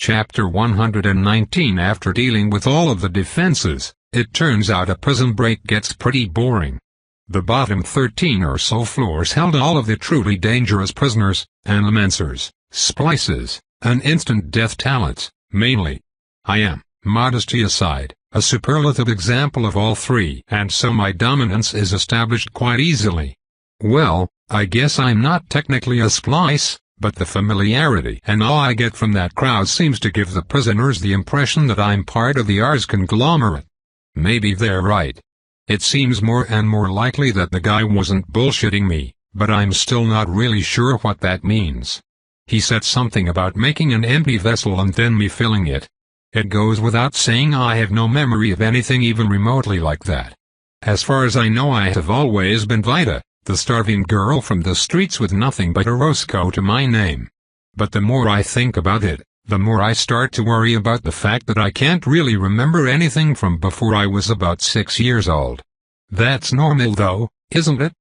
Chapter 119. After dealing with all of the defenses, it turns out a prison break gets pretty boring. The bottom 13 or so floors held all of the truly dangerous prisoners, animancers, splices, and instant death talents, mainly. I am, modesty aside, a superlative example of all three, and so my dominance is established quite easily. Well, I guess I'm not technically a splice, but the familiarity and awe I get from that crowd seems to give the prisoners the impression that I'm part of the Ars conglomerate. Maybe they're right. It seems more and more likely that the guy wasn't bullshitting me, but I'm still not really sure what that means. He said something about making an empty vessel and then me filling it. It goes without saying I have no memory of anything even remotely like that. As far as I know, I have always been Vida, the starving girl from the streets with nothing but a Roscoe to my name. But the more I think about it, the more I start to worry about the fact that I can't really remember anything from before I was about 6 years old. That's normal though, isn't it?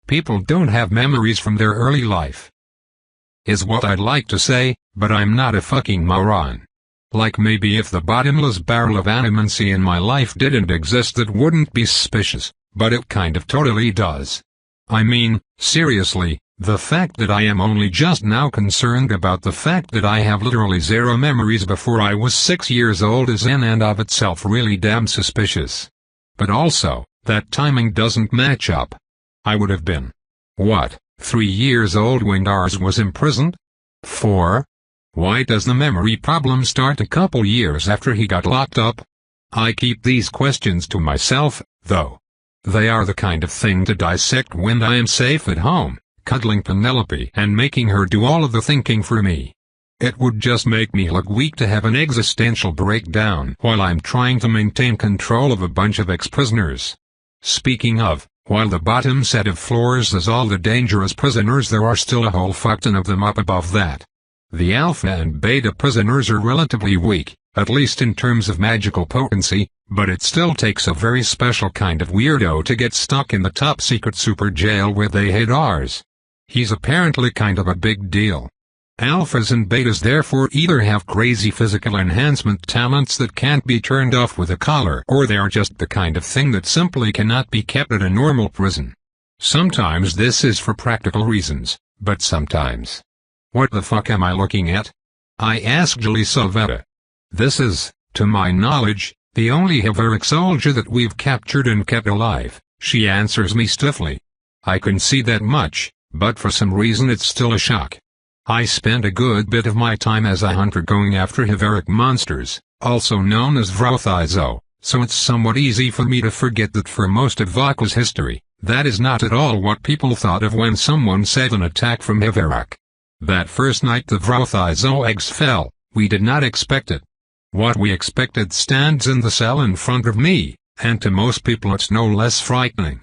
People don't have memories from their early life. Is what I'd like to say, but I'm not a fucking moron. Like maybe if the bottomless barrel of animancy in my life didn't exist, that wouldn't be suspicious, but it kind of totally does. I mean, seriously, the fact that I am only just now concerned about the fact that I have literally zero memories before I was 6 years old is in and of itself really damn suspicious. But also, that timing doesn't match up. I would have been, what, 3 years old when Ars was imprisoned? 4? Why does the memory problem start a couple years after he got locked up? I keep these questions to myself, though. They are the kind of thing to dissect when I am safe at home, cuddling Penelope and making her do all of the thinking for me. It would just make me look weak to have an existential breakdown while I'm trying to maintain control of a bunch of ex-prisoners. Speaking of, while the bottom set of floors is all the dangerous prisoners, there are still a whole fuckton of them up above that. The alpha and beta prisoners are relatively weak, at least in terms of magical potency, but it still takes a very special kind of weirdo to get stuck in the top secret super jail where they hate Ars. He's apparently kind of a big deal. Alphas and betas therefore either have crazy physical enhancement talents that can't be turned off with a collar, or they are just the kind of thing that simply cannot be kept at a normal prison. Sometimes this is for practical reasons, but sometimes. What the fuck am I looking at? I asked Jelisaveta. This is, to my knowledge, the only Heveric soldier that we've captured and kept alive, she answers me stiffly. I can see that much, but for some reason it's still a shock. I spend a good bit of my time as a hunter going after Heveric monsters, also known as Vrothizo, so it's somewhat easy for me to forget that for most of Vaka's history, that is not at all what people thought of when someone said an attack from Heveric. That first night the Vrothizo eggs fell, we did not expect it. What we expected stands in the cell in front of me, and to most people it's no less frightening.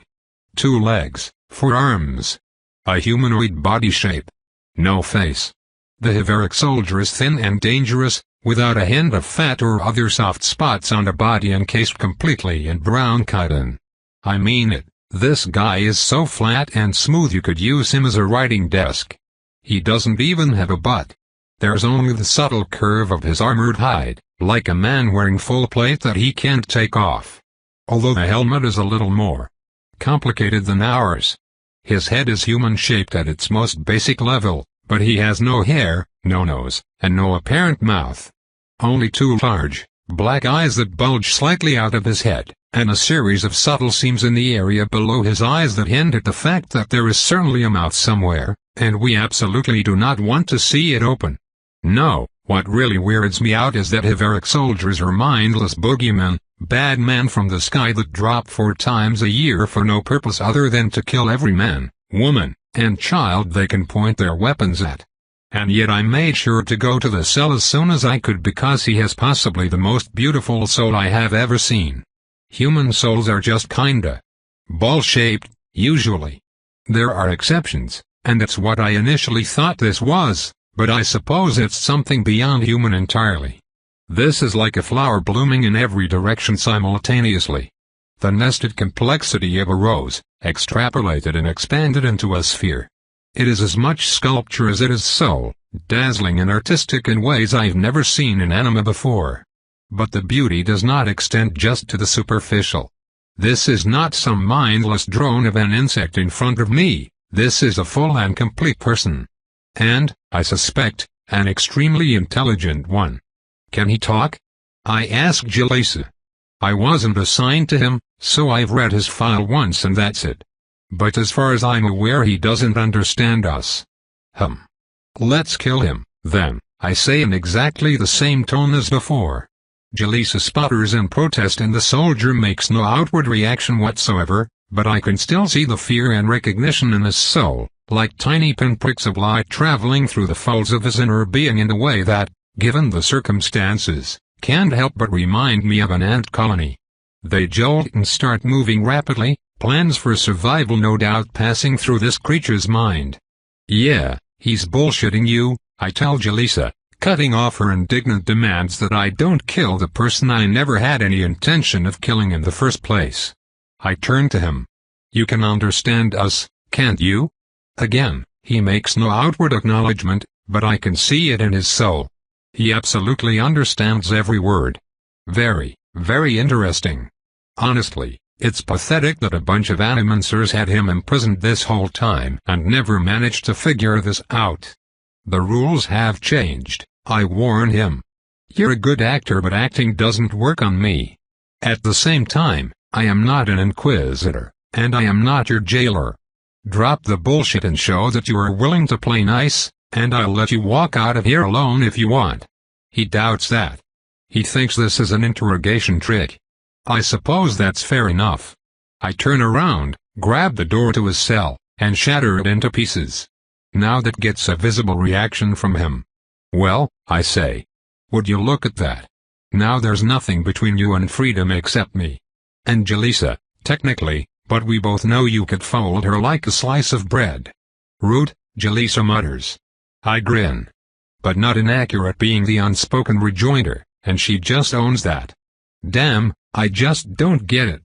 2 legs, 4 arms. A humanoid body shape. No face. The Heveric soldier is thin and dangerous, without a hint of fat or other soft spots on a body encased completely in brown chitin. I mean it, this guy is so flat and smooth you could use him as a writing desk. He doesn't even have a butt. There's only the subtle curve of his armored hide, like a man wearing full plate that he can't take off. Although the helmet is a little more complicated than ours. His head is human-shaped at its most basic level, but he has no hair, no nose, and no apparent mouth. Only 2 large, black eyes that bulge slightly out of his head, and a series of subtle seams in the area below his eyes that hint at the fact that there is certainly a mouth somewhere, and we absolutely do not want to see it open. No, what really weirds me out is that Heveric soldiers are mindless boogeymen, bad men from the sky that drop 4 times a year for no purpose other than to kill every man, woman, and child they can point their weapons at. And yet I made sure to go to the cell as soon as I could because he has possibly the most beautiful soul I have ever seen. Human souls are just kinda ball-shaped, usually. There are exceptions, and it's what I initially thought this was. But I suppose it's something beyond human entirely. This is like a flower blooming in every direction simultaneously. The nested complexity of a rose, extrapolated and expanded into a sphere. It is as much sculpture as it is soul, dazzling and artistic in ways I've never seen in anime before. But the beauty does not extend just to the superficial. This is not some mindless drone of an insect in front of me, this is a full and complete person. And, I suspect, an extremely intelligent one. Can he talk? I asked Jalisa. I wasn't assigned to him, so I've read his file once and that's it. But as far as I'm aware he doesn't understand us. Let's kill him, then, I say in exactly the same tone as before. Jalisa sputters in protest and the soldier makes no outward reaction whatsoever, but I can still see the fear and recognition in his soul, like tiny pinpricks of light traveling through the folds of his inner being in a way that, given the circumstances, can't help but remind me of an ant colony. They jolt and start moving rapidly, plans for survival no doubt passing through this creature's mind. Yeah, he's bullshitting you, I tell Jalisa, cutting off her indignant demands that I don't kill the person I never had any intention of killing in the first place. I turn to him. You can understand us, can't you? Again, he makes no outward acknowledgement, but I can see it in his soul. He absolutely understands every word. Very, very interesting. Honestly, it's pathetic that a bunch of animancers had him imprisoned this whole time and never managed to figure this out. The rules have changed, I warn him. You're a good actor but acting doesn't work on me. At the same time, I am not an inquisitor, and I am not your jailer. Drop the bullshit and show that you are willing to play nice, and I'll let you walk out of here alone if you want. He doubts that. He thinks this is an interrogation trick. I suppose that's fair enough. I turn around, grab the door to his cell, and shatter it into pieces. Now that gets a visible reaction from him. Well, I say. Would you look at that? Now there's nothing between you and freedom except me. And Jalisa, technically, but we both know you could fold her like a slice of bread. Rude, Jalisa mutters. I grin. But not inaccurate being the unspoken rejoinder, and she just owns that. Damn, I just don't get it.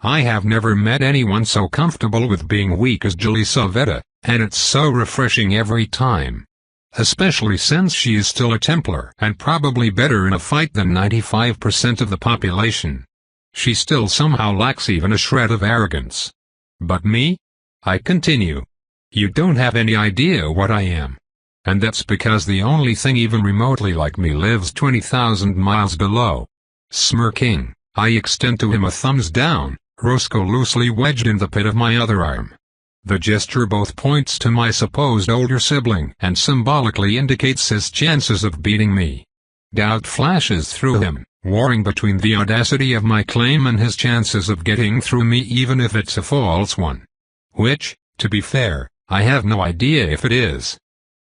I have never met anyone so comfortable with being weak as Jalisa Veta, and it's so refreshing every time. Especially since she is still a Templar and probably better in a fight than 95% of the population. She still somehow lacks even a shred of arrogance. But me? I continue. You don't have any idea what I am. And that's because the only thing even remotely like me lives 20,000 miles below. Smirking, I extend to him a thumbs down, Roscoe loosely wedged in the pit of my other arm. The gesture both points to my supposed older sibling and symbolically indicates his chances of beating me. Doubt flashes through him, warring between the audacity of my claim and his chances of getting through me even if it's a false one. Which, to be fair, I have no idea if it is.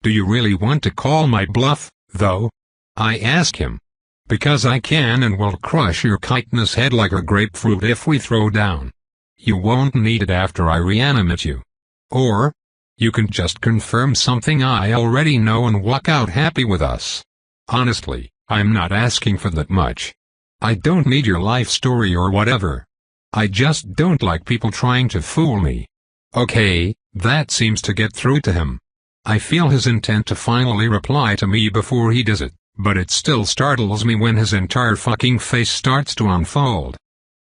Do you really want to call my bluff, though? I ask him. Because I can and will crush your chitinous head like a grapefruit if we throw down. You won't need it after I reanimate you. Or, you can just confirm something I already know and walk out happy with us. Honestly, I'm not asking for that much. I don't need your life story or whatever. I just don't like people trying to fool me. Okay, that seems to get through to him. I feel his intent to finally reply to me before he does it, but it still startles me when his entire fucking face starts to unfold.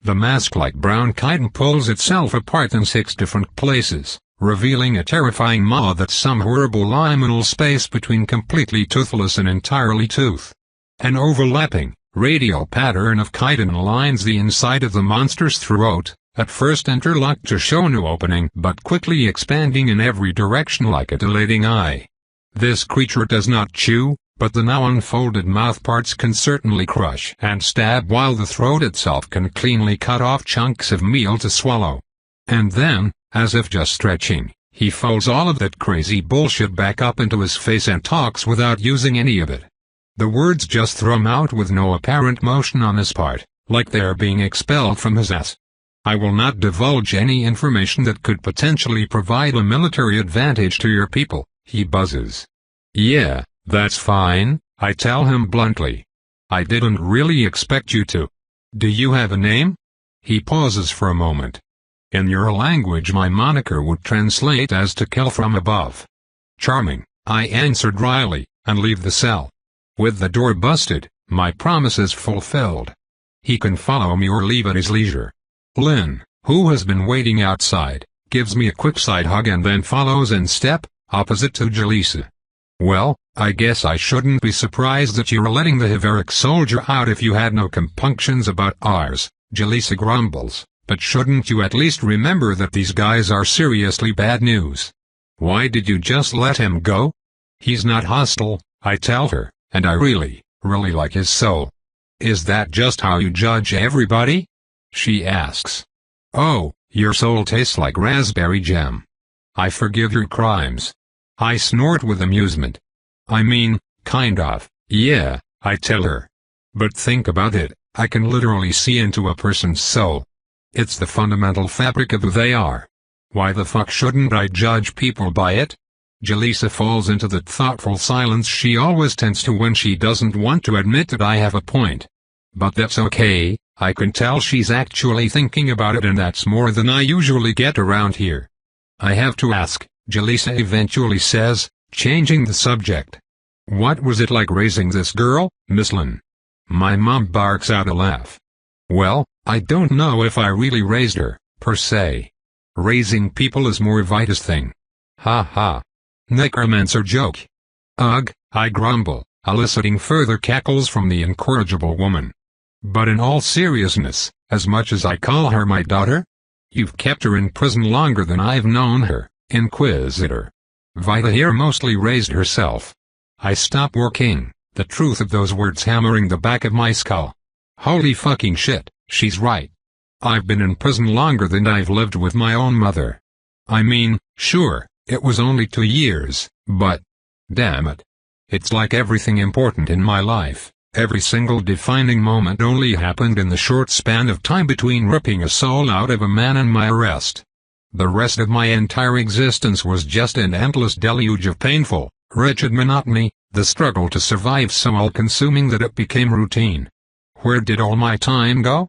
The mask-like brown chitin pulls itself apart in 6 different places, revealing a terrifying maw that's some horrible liminal space between completely toothless and entirely tooth. An overlapping, radial pattern of chitin lines the inside of the monster's throat, at first interlocked to show no opening but quickly expanding in every direction like a dilating eye. This creature does not chew, but the now unfolded mouthparts can certainly crush and stab while the throat itself can cleanly cut off chunks of meal to swallow. And then, as if just stretching, he folds all of that crazy bullshit back up into his face and talks without using any of it. The words just thrum out with no apparent motion on his part, like they are being expelled from his ass. I will not divulge any information that could potentially provide a military advantage to your people, he buzzes. Yeah, that's fine, I tell him bluntly. I didn't really expect you to. Do you have a name? He pauses for a moment. In your language my moniker would translate as to kill from above. Charming, I answer dryly, and leave the cell. With the door busted, my promise is fulfilled. He can follow me or leave at his leisure. Lynn, who has been waiting outside, gives me a quick side hug and then follows in step, opposite to Jaleesa. Well, I guess I shouldn't be surprised that you were letting the Hiveric soldier out if you had no compunctions about ours, Jaleesa grumbles, but shouldn't you at least remember that these guys are seriously bad news? Why did you just let him go? He's not hostile, I tell her, and I really like his soul. Is that just how you judge everybody? She asks. Oh, your soul tastes like raspberry jam. I forgive your crimes. I snort with amusement. I mean, kind of, yeah, I tell her. But think about it, I can literally see into a person's soul. It's the fundamental fabric of who they are. Why the fuck shouldn't I judge people by it? Jaleesa falls into the thoughtful silence she always tends to when she doesn't want to admit that I have a point. But that's okay, I can tell she's actually thinking about it, and that's more than I usually get around here. I have to ask, Jaleesa eventually says, changing the subject. What was it like raising this girl, Miss Lynn? My mom barks out a laugh. Well, I don't know if I really raised her, per se. Raising people is more Vita's thing. Ha ha. Necromancer joke. Ugh, I grumble, eliciting further cackles from the incorrigible woman. But in all seriousness, as much as I call her my daughter, you've kept her in prison longer than I've known her, Inquisitor. Vita here mostly raised herself. I stop working, the truth of those words hammering the back of my skull. Holy fucking shit, she's right. I've been in prison longer than I've lived with my own mother. I mean, sure, it was only 2 years, but, damn it. It's like everything important in my life, every single defining moment only happened in the short span of time between ripping a soul out of a man and my arrest. The rest of my entire existence was just an endless deluge of painful, wretched monotony, the struggle to survive so all-consuming that it became routine. Where did all my time go?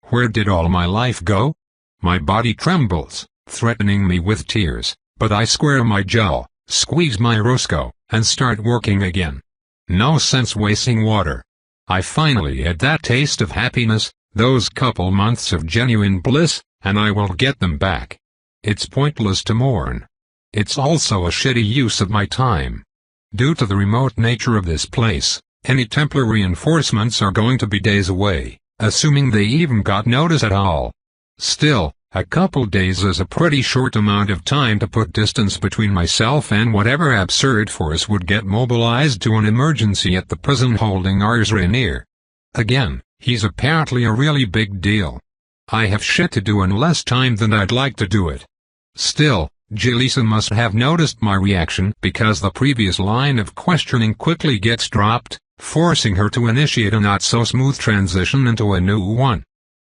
Where did all my life go? My body trembles, threatening me with tears, but I square my jaw, squeeze my Roscoe, and start working again. No sense wasting water. I finally had that taste of happiness, those couple months of genuine bliss, and I will get them back. It's pointless to mourn. It's also a shitty use of my time. Due to the remote nature of this place, any Templar reinforcements are going to be days away, assuming they even got notice at all. Still, a couple days is a pretty short amount of time to put distance between myself and whatever absurd force would get mobilized to an emergency at the prison holding Ars Rainier. Again, he's apparently a really big deal. I have shit to do in less time than I'd like to do it. Still, Jaleesa must have noticed my reaction because the previous line of questioning quickly gets dropped, forcing her to initiate a not-so-smooth transition into a new one.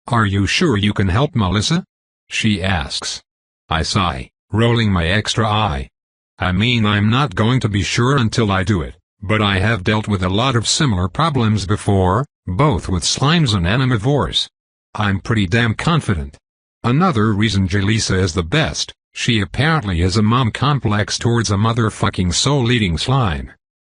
Are you sure you can help, Melissa? She asks. I sigh, rolling my extra eye. I mean, I'm not going to be sure until I do it, but I have dealt with a lot of similar problems before, both with slimes and animivores. I'm pretty damn confident. Another reason Jaleesa is the best, she apparently has a mom complex towards a motherfucking soul-eating slime.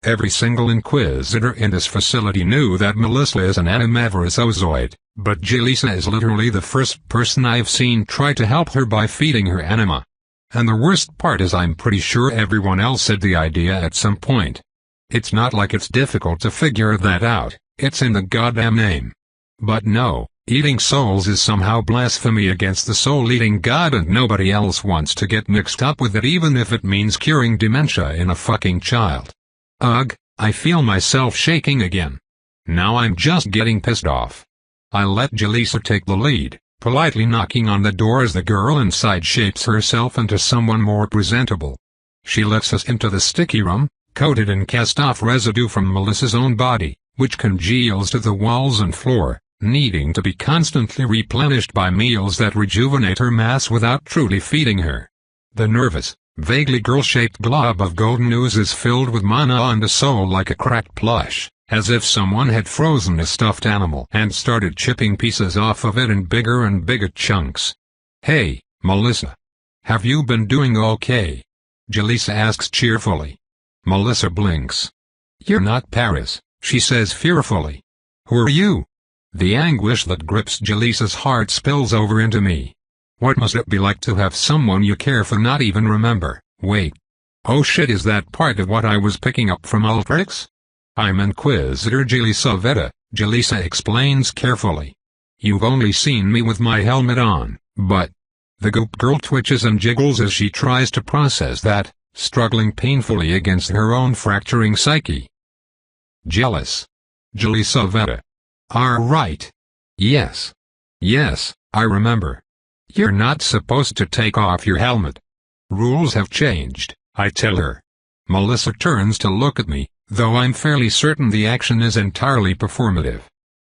Every single Inquisitor in this facility knew that Melissa is an animavorous oozoid, but Jaleesa is literally the first person I've seen try to help her by feeding her anima. And the worst part is I'm pretty sure everyone else had the idea at some point. It's not like it's difficult to figure that out, it's in the goddamn name. But no, eating souls is somehow blasphemy against the soul-eating god, and nobody else wants to get mixed up with it, even if it means curing dementia in a fucking child. Ugh, I feel myself shaking again. Now I'm just getting pissed off. I let Jaleesa take the lead, politely knocking on the door as the girl inside shapes herself into someone more presentable. She lets us into the sticky room, coated in cast-off residue from Melissa's own body, which congeals to the walls and floor, needing to be constantly replenished by meals that rejuvenate her mass without truly feeding her. The nervous, vaguely girl-shaped glob of golden ooze is filled with mana and a soul like a cracked plush, as if someone had frozen a stuffed animal and started chipping pieces off of it in bigger and bigger chunks. Hey, Melissa. Have you been doing okay? Jaleesa asks cheerfully. Melissa blinks. "You're not Paris," she says fearfully. "Who are you?" The anguish that grips Jalisa's heart spills over into me. What must it be like to have someone you care for not even remember? Wait. Oh shit, is that part of what I was picking up from Ultrix? "I'm Inquisitor Jalisa Veta," Jalisa explains carefully. "You've only seen me with my helmet on, but..." The goop girl twitches and jiggles as she tries to process that, struggling painfully against her own fracturing psyche. "Jealous. Jalisa Veta. Right. Yes. Yes, I remember. You're not supposed to take off your helmet. Rules have changed," I tell her. Melissa turns to look at me, though I'm fairly certain the action is entirely performative.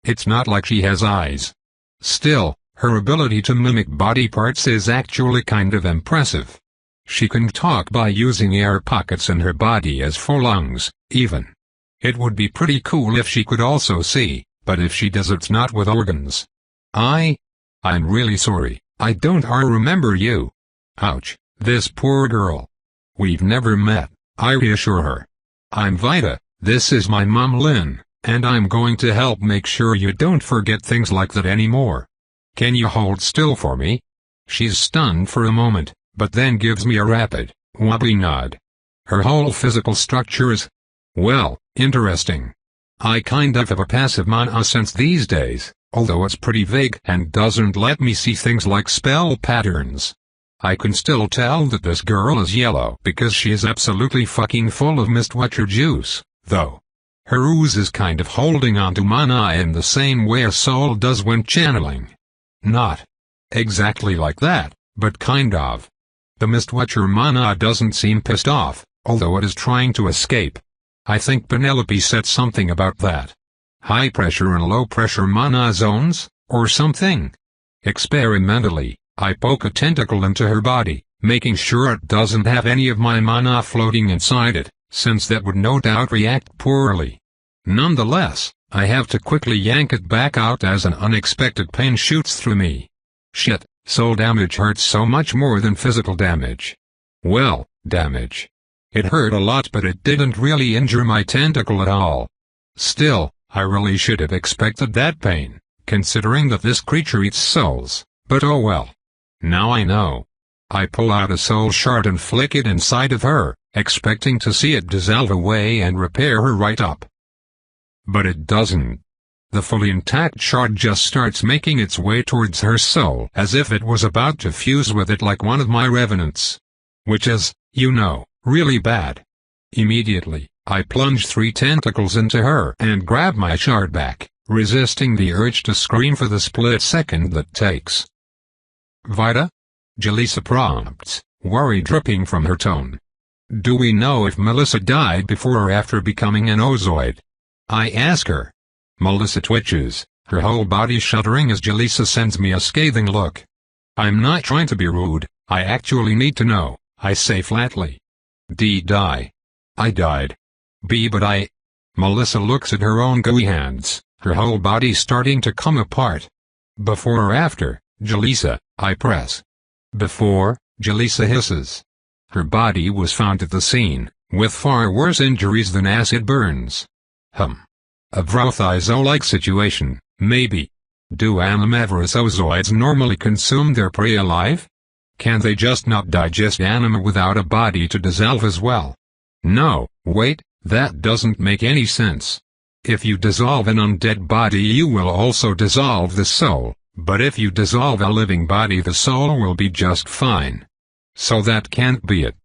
It's not like she has eyes. Still, her ability to mimic body parts is actually kind of impressive. She can talk by using air pockets in her body as for lungs, even. It would be pretty cool if she could also see, but if she does, it's not with organs. I'm really sorry, I don't remember you." Ouch, this poor girl. "We've never met," I reassure her. "I'm Vita, this is my mom Lynn, and I'm going to help make sure you don't forget things like that anymore. Can you hold still for me?" She's stunned for a moment, but then gives me a rapid, wobbly nod. Her whole physical structure is, well, interesting. I kind of have a passive mana sense these days, although it's pretty vague and doesn't let me see things like spell patterns. I can still tell that this girl is yellow because she is absolutely fucking full of Mistwatcher juice, though. Her ooze is kind of holding onto mana in the same way a soul does when channeling. Not exactly like that, but kind of. The Mistwatcher mana doesn't seem pissed off, although it is trying to escape. I think Penelope said something about that. High pressure and low pressure mana zones, or something. Experimentally, I poke a tentacle into her body, making sure it doesn't have any of my mana floating inside it, since that would no doubt react poorly. Nonetheless, I have to quickly yank it back out as an unexpected pain shoots through me. Shit, soul damage hurts so much more than physical damage. Well, damage. It hurt a lot, but it didn't really injure my tentacle at all. Still, I really should have expected that pain, considering that this creature eats souls, but oh well. Now I know. I pull out a soul shard and flick it inside of her, expecting to see it dissolve away and repair her right up. But it doesn't. The fully intact shard just starts making its way towards her soul as if it was about to fuse with it like one of my revenants. Which is, you know, really bad. Immediately, I plunge 3 tentacles into her and grab my shard back, resisting the urge to scream for the split second that takes. "Vita?" Jalisa prompts, worry dripping from her tone. "Do we know if Melissa died before or after becoming an Ozoid?" I ask her. Melissa twitches, her whole body shuddering as Jalisa sends me a scathing look. "I'm not trying to be rude, I actually need to know," I say flatly. "D die. I died. B but I..." Melissa looks at her own gooey hands, her whole body starting to come apart. "Before or after, Jalisa?" I press. "Before," Jalisa hisses. Her body was found at the scene, with far worse injuries than acid burns. A Vrothizo-like situation, maybe. Do animavorous ozoids normally consume their prey alive? Can they just not digest anima without a body to dissolve as well? No, wait, that doesn't make any sense. If you dissolve an undead body you will also dissolve the soul, but if you dissolve a living body the soul will be just fine. So that can't be it.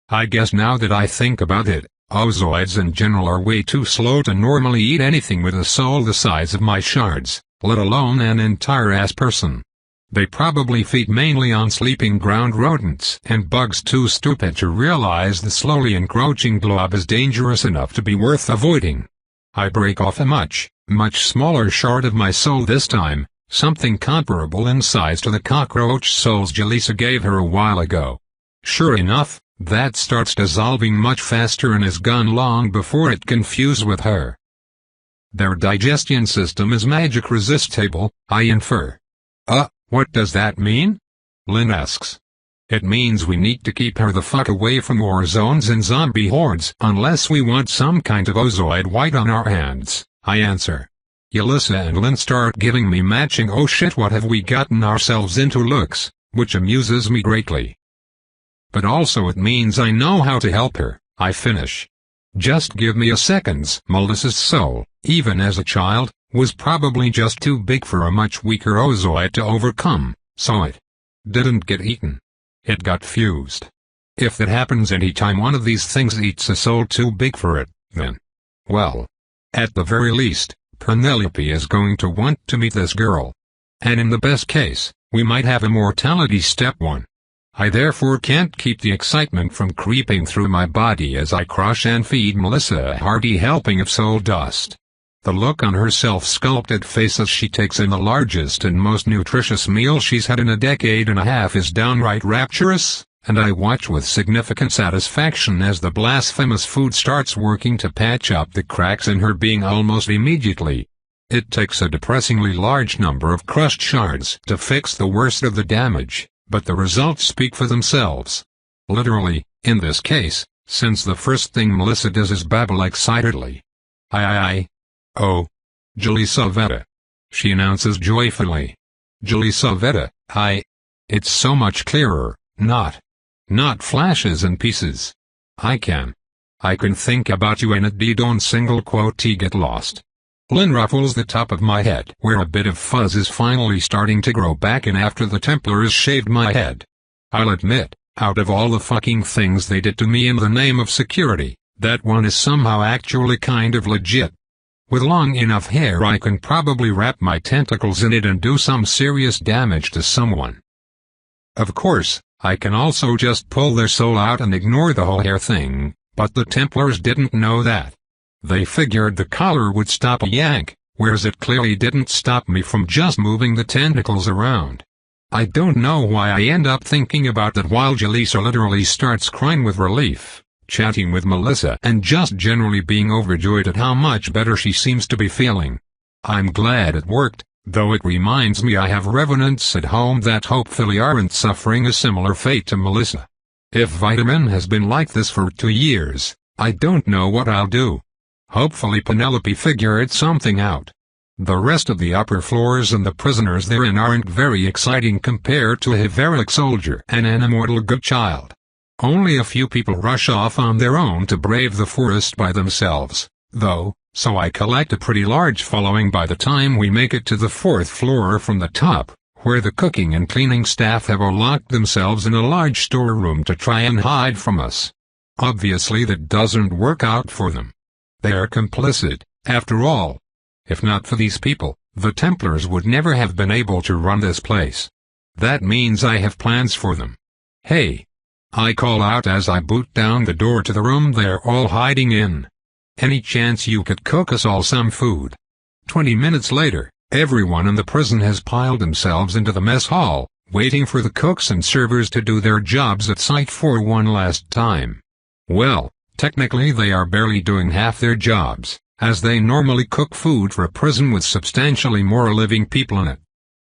I guess now that I think about it, ozoids in general are way too slow to normally eat anything with a soul the size of my shards, let alone an entire-ass person. They probably feed mainly on sleeping ground rodents and bugs too stupid to realize the slowly encroaching blob is dangerous enough to be worth avoiding. I break off a much smaller shard of my soul this time, something comparable in size to the cockroach souls Jalisa gave her a while ago. Sure enough, that starts dissolving much faster and is gone long before it can fuse with her. Their digestion system is magic resistable, I infer. What does that mean? Lynn asks. It means we need to keep her the fuck away from war zones and zombie hordes unless we want some kind of Ozoid white on our hands, I answer. Yelissa and Lynn start giving me matching "oh shit what have we gotten ourselves into" looks, which amuses me greatly. But also it means I know how to help her, I finish. Just give me a second. Melissa's soul, even as a child, was probably just too big for a much weaker Ozoid to overcome, so it didn't get eaten. It got fused. If that happens any time one of these things eats a soul too big for it, then, well, at the very least, Penelope is going to want to meet this girl. And in the best case, we might have immortality step 1. I therefore can't keep the excitement from creeping through my body as I crush and feed Melissa a hearty helping of soul dust. The look on her self-sculpted face as she takes in the largest and most nutritious meal she's had in a decade and a half is downright rapturous, and I watch with significant satisfaction as the blasphemous food starts working to patch up the cracks in her being almost immediately. It takes a depressingly large number of crushed shards to fix the worst of the damage, but the results speak for themselves. Literally, in this case, since the first thing Melissa does is babble excitedly. Oh, Jelisaveta, she announces joyfully. Jelisaveta, it's so much clearer, not flashes and pieces. I can think about you and it don't single quote get lost. Lynn ruffles the top of my head where a bit of fuzz is finally starting to grow back in after the Templars shaved my head. I'll admit, out of all the fucking things they did to me in the name of security, that one is somehow actually kind of legit. With long enough hair I can probably wrap my tentacles in it and do some serious damage to someone. Of course, I can also just pull their soul out and ignore the whole hair thing, but the Templars didn't know that. They figured the collar would stop a yank, whereas it clearly didn't stop me from just moving the tentacles around. I don't know why I end up thinking about that while Jelisa literally starts crying with relief, chatting with Melissa and just generally being overjoyed at how much better she seems to be feeling. I'm glad it worked, though it reminds me I have revenants at home that hopefully aren't suffering a similar fate to Melissa. If Vitamin has been like this for 2 years, I don't know what I'll do. Hopefully Penelope figured something out. The rest of the upper floors and the prisoners therein aren't very exciting compared to a Heveric soldier and an immortal good child. Only a few people rush off on their own to brave the forest by themselves, though, so I collect a pretty large following by the time we make it to the 4th floor from the top, where the cooking and cleaning staff have all locked themselves in a large storeroom to try and hide from us. Obviously that doesn't work out for them. They are complicit, after all. If not for these people, the Templars would never have been able to run this place. That means I have plans for them. Hey! I call out as I boot down the door to the room they're all hiding in. Any chance you could cook us all some food? 20 minutes later, everyone in the prison has piled themselves into the mess hall, waiting for the cooks and servers to do their jobs at site for one last time. Well, technically they are barely doing half their jobs, as they normally cook food for a prison with substantially more living people in it.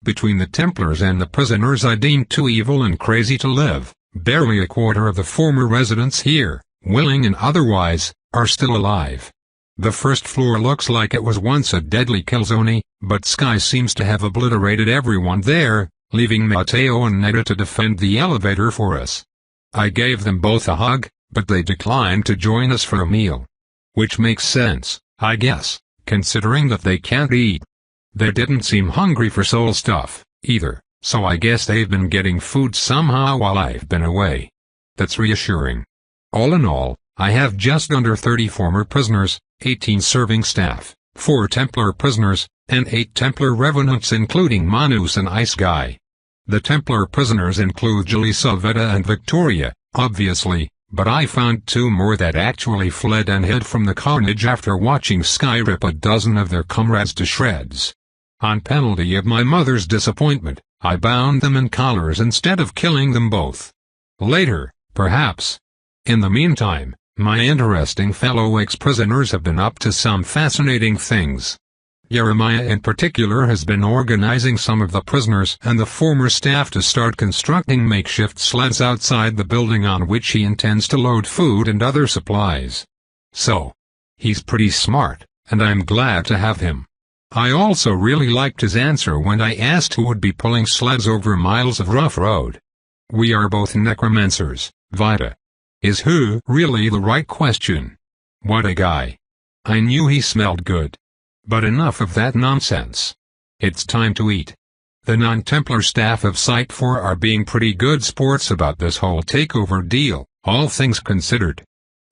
Between the Templars and the prisoners I deem too evil and crazy to live, barely a quarter of the former residents here, willing and otherwise, are still alive. The first floor looks like it was once a deadly kill zone, but Sky seems to have obliterated everyone there, leaving Mateo and Neda to defend the elevator for us. I gave them both a hug, but they declined to join us for a meal. Which makes sense, I guess, considering that they can't eat. They didn't seem hungry for soul stuff, either, so I guess they've been getting food somehow while I've been away. That's reassuring. All in all, I have just under 30 former prisoners, 18 serving staff, 4 Templar prisoners, and 8 Templar revenants including Manus and Ice Guy. The Templar prisoners include Jelisaveta and Victoria, obviously, but I found 2 more that actually fled and hid from the carnage after watching Sky rip a dozen of their comrades to shreds. On penalty of my mother's disappointment, I bound them in collars instead of killing them both. Later, perhaps. In the meantime, my interesting fellow ex-prisoners have been up to some fascinating things. Jeremiah in particular has been organizing some of the prisoners and the former staff to start constructing makeshift sleds outside the building on which he intends to load food and other supplies. So, he's pretty smart, and I'm glad to have him. I also really liked his answer when I asked who would be pulling sleds over miles of rough road. We are both necromancers, Vita. Is who really the right question? What a guy. I knew he smelled good. But enough of that nonsense. It's time to eat. The non-Templar staff of Site 4 are being pretty good sports about this whole takeover deal, all things considered.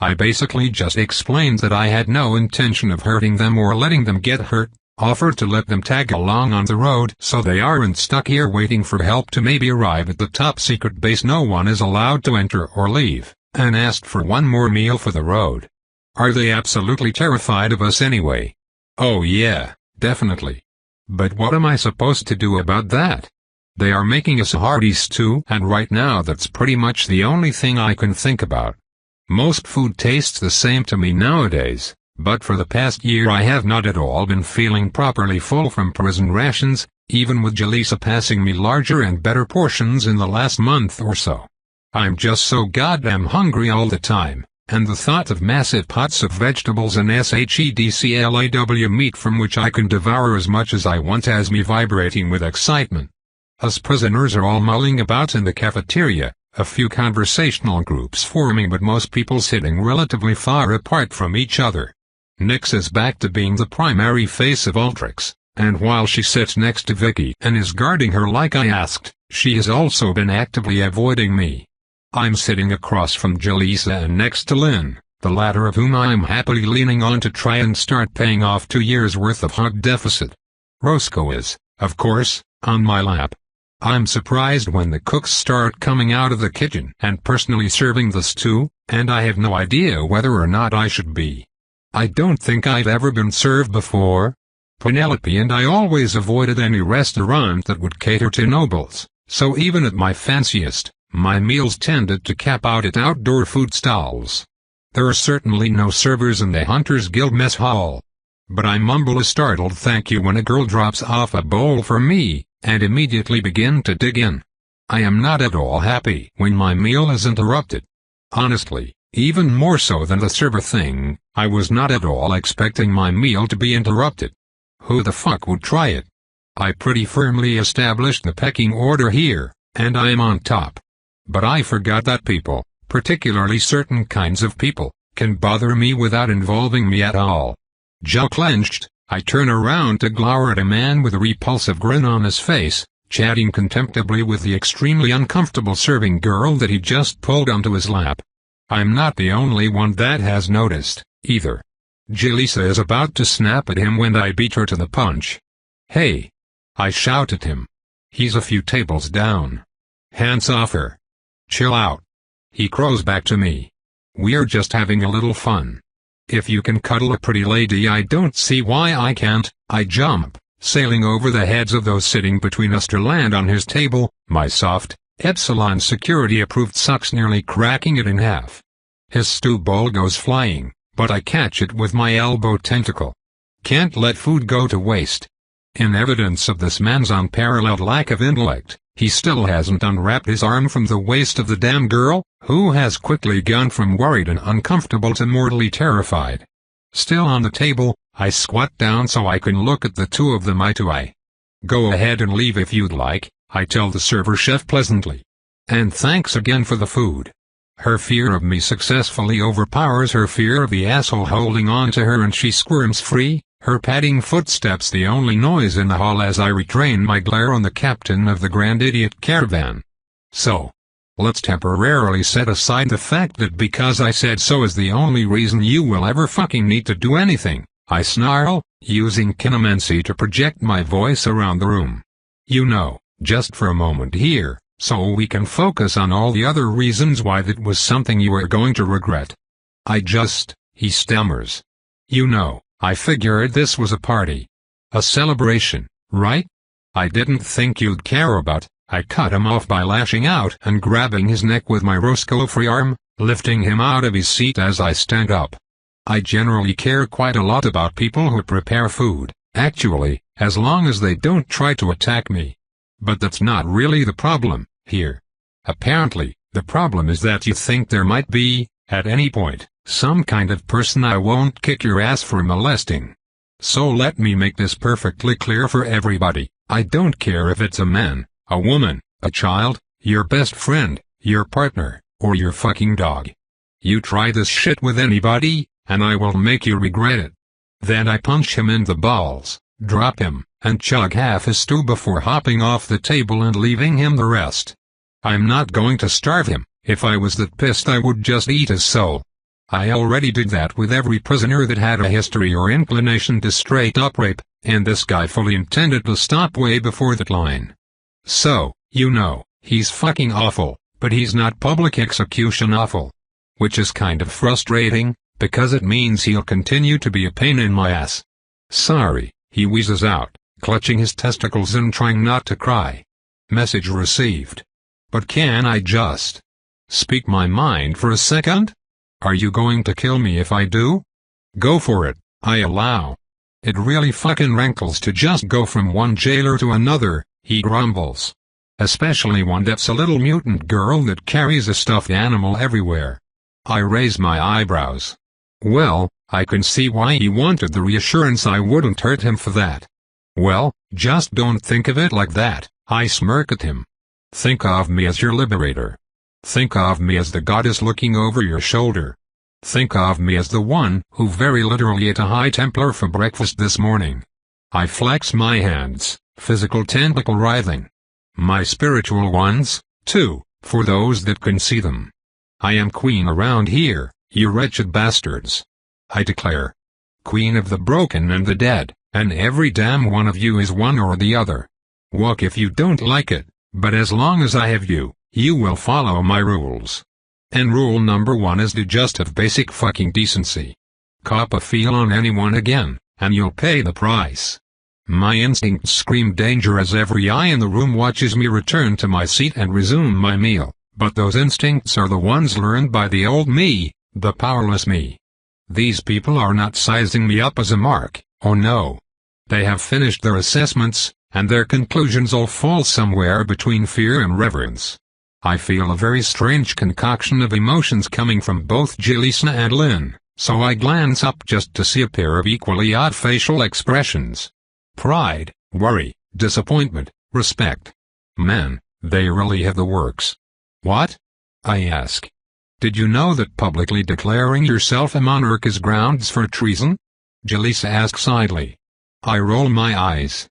I basically just explained that I had no intention of hurting them or letting them get hurt, offered to let them tag along on the road so they aren't stuck here waiting for help to maybe arrive at the top-secret base no one is allowed to enter or leave, and asked for one more meal for the road. Are they absolutely terrified of us anyway? Oh yeah, definitely. But what am I supposed to do about that? They are making us a hearty stew, and right now that's pretty much the only thing I can think about. Most food tastes the same to me nowadays, but for the past year I have not at all been feeling properly full from prison rations, even with Jaleesa passing me larger and better portions in the last month or so. I'm just so goddamn hungry all the time. And the thought of massive pots of vegetables and shedclaw meat from which I can devour as much as I want has me vibrating with excitement. Us prisoners are all mulling about in the cafeteria, a few conversational groups forming but most people sitting relatively far apart from each other. Nyx is back to being the primary face of Ultrix, and while she sits next to Vicky and is guarding her like I asked, she has also been actively avoiding me. I'm sitting across from Jaleesa and next to Lynn, the latter of whom I'm happily leaning on to try and start paying off 2 years' worth of hug deficit. Roscoe is, of course, on my lap. I'm surprised when the cooks start coming out of the kitchen and personally serving the stew, and I have no idea whether or not I should be. I don't think I've ever been served before. Penelope and I always avoided any restaurant that would cater to nobles, so even at my fanciest, my meals tended to cap out at outdoor food stalls. There are certainly no servers in the Hunters Guild mess hall. But I mumble a startled thank you when a girl drops off a bowl for me, and immediately begin to dig in. I am not at all happy when my meal is interrupted. Honestly, even more so than the server thing, I was not at all expecting my meal to be interrupted. Who the fuck would try it? I pretty firmly established the pecking order here, and I am on top. But I forgot that people, particularly certain kinds of people, can bother me without involving me at all. Jaw clenched, I turn around to glower at a man with a repulsive grin on his face, chatting contemptibly with the extremely uncomfortable serving girl that he just pulled onto his lap. I'm not the only one that has noticed, either. Jaleesa is about to snap at him when I beat her to the punch. Hey! I shout at him. He's a few tables down. Hands off her. Chill out. He crows back to me. We're just having a little fun. If you can cuddle a pretty lady I don't see why I can't. I jump, sailing over the heads of those sitting between us to land on his table, my soft, Epsilon security-approved sucks nearly cracking it in half. His stew bowl goes flying, but I catch it with my elbow tentacle. Can't let food go to waste. In evidence of this man's unparalleled lack of intellect, he still hasn't unwrapped his arm from the waist of the damn girl, who has quickly gone from worried and uncomfortable to mortally terrified. Still on the table, I squat down so I can look at the two of them eye to eye. Go ahead and leave if you'd like, I tell the server chef pleasantly. And thanks again for the food. Her fear of me successfully overpowers her fear of the asshole holding on to her and she squirms free, her padding footsteps the only noise in the hall as I retrain my glare on the captain of the Grand Idiot Caravan. So, let's temporarily set aside the fact that because I said so is the only reason you will ever fucking need to do anything, I snarl, using kinemancy to project my voice around the room. You know, just for a moment here, so we can focus on all the other reasons why that was something you are going to regret. He stammers. You know, I figured this was a party. A celebration, right? I didn't think you'd care about. I cut him off by lashing out and grabbing his neck with my Roscoe free arm, lifting him out of his seat as I stand up. I generally care quite a lot about people who prepare food, Actually, as long as they don't try to attack me. But that's not really the problem, here. Apparently, the problem is that you think there might be, at any point, some kind of person I won't kick your ass for molesting. So let me make this perfectly clear for everybody. I don't care if it's a man, a woman, a child, your best friend, your partner, or your fucking dog. You try this shit with anybody, and I will make you regret it. Then I punch him in the balls, drop him, and chug half his stew before hopping off the table and leaving him the rest. I'm not going to starve him. If I was that pissed I would just eat his soul. I already did that with every prisoner that had a history or inclination to straight-up rape, and this guy fully intended to stop way before that line. So, you know, he's fucking awful, but he's not public execution awful. Which is kind of frustrating, because it means he'll continue to be a pain in my ass. Sorry, he wheezes out, clutching his testicles and trying not to cry. Message received. But can I just speak my mind for a second? Are you going to kill me if I do? Go for it, I allow. It really fucking rankles to just go from one jailer to another, he grumbles. Especially one that's a little mutant girl that carries a stuffed animal everywhere. I raise my eyebrows. Well, I can see why he wanted the reassurance I wouldn't hurt him for that. Well, just don't think of it like that, I smirk at him. Think of me as your liberator. Think of me as the goddess looking over your shoulder. Think of me as the one who very literally ate a High Templar for breakfast this morning. I flex my hands, physical tentacle writhing. My spiritual ones, too, for those that can see them. I am queen around here, you wretched bastards. I declare. Queen of the broken and the dead, and every damn one of you is one or the other. Walk if you don't like it, but as long as I have you, you will follow my rules. And rule number 1 is to just have basic fucking decency. Cop a feel on anyone again, and you'll pay the price. My instincts scream danger as every eye in the room watches me return to my seat and resume my meal, but those instincts are the ones learned by the old me, the powerless me. These people are not sizing me up as a mark, oh no. They have finished their assessments, and their conclusions all fall somewhere between fear and reverence. I feel a very strange concoction of emotions coming from both Jalisa and Lynn, so I glance up just to see a pair of equally odd facial expressions. Pride, worry, disappointment, respect. Man, they really have the works. What? I ask. Did you know that publicly declaring yourself a monarch is grounds for treason? Jalisa asks idly. I roll my eyes.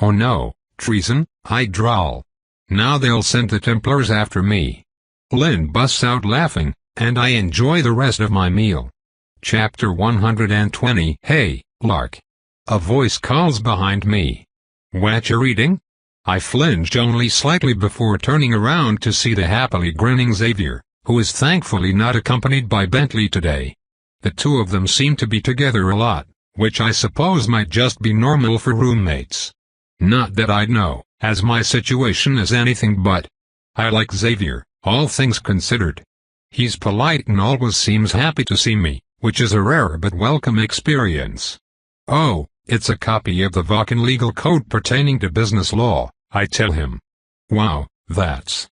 Oh no, treason, I drawl. Now they'll send the Templars after me. Lynn busts out laughing, and I enjoy the rest of my meal. Chapter 120. Hey, Lark. A voice calls behind me. What you reading? I flinched only slightly before turning around to see the happily grinning Xavier, who is thankfully not accompanied by Bentley today. The two of them seem to be together a lot, which I suppose might just be normal for roommates. Not that I'd know, as my situation is anything but. I like Xavier, all things considered. He's polite and always seems happy to see me, which is a rare but welcome experience. Oh, it's a copy of the Vulcan legal code pertaining to business law, I tell him. Wow, that's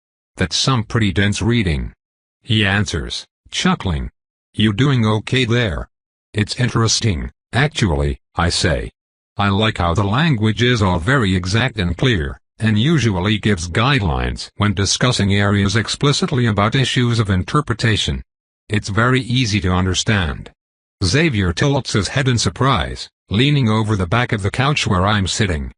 some pretty dense reading. He answers, chuckling. You doing okay there? It's interesting, actually, I say. I like how the language is all very exact and clear, and usually gives guidelines when discussing areas explicitly about issues of interpretation. It's very easy to understand. Xavier tilts his head in surprise, leaning over the back of the couch where I'm sitting.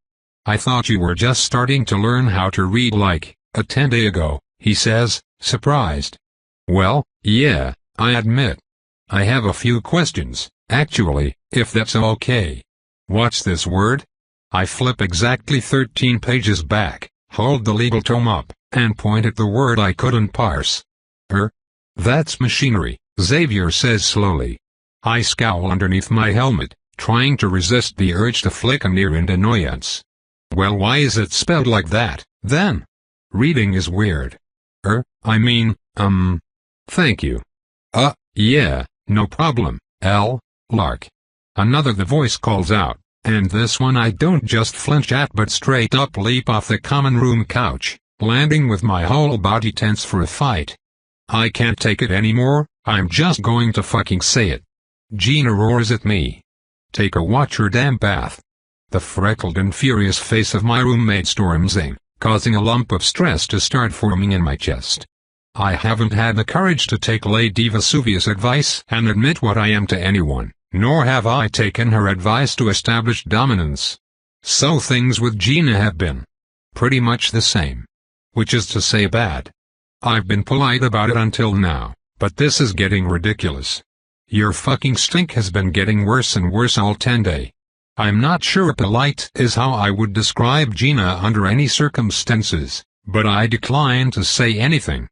I thought you were just starting to learn how to read like, 10 days ago, he says, surprised. Well, yeah, I admit. I have a few questions, actually, if that's okay. What's this word? I flip exactly 13 pages back, hold the legal tome up, and point at the word I couldn't parse. That's machinery, Xavier says slowly. I scowl underneath my helmet, trying to resist the urge to flick an ear in annoyance. Well, why is it spelled like that, then? Reading is weird. Thank you. Yeah, no problem, Lark. The voice calls out, And this one I don't just flinch at but straight up leap off the common room couch, landing with my whole body tense for a fight. I can't take it anymore, I'm just going to fucking say it. Gina roars at me. Take a watch your damn bath. The freckled and furious face of my roommate storms in, causing a lump of stress to start forming in my chest. I haven't had the courage to take Lady Vesuvius' advice and admit what I am to anyone, nor have I taken her advice to establish dominance. So things with Gina have been pretty much the same. Which is to say bad. I've been polite about it until now, but this is getting ridiculous. Your fucking stink has been getting worse and worse all 10 day. I'm not sure polite is how I would describe Gina under any circumstances, but I decline to say anything.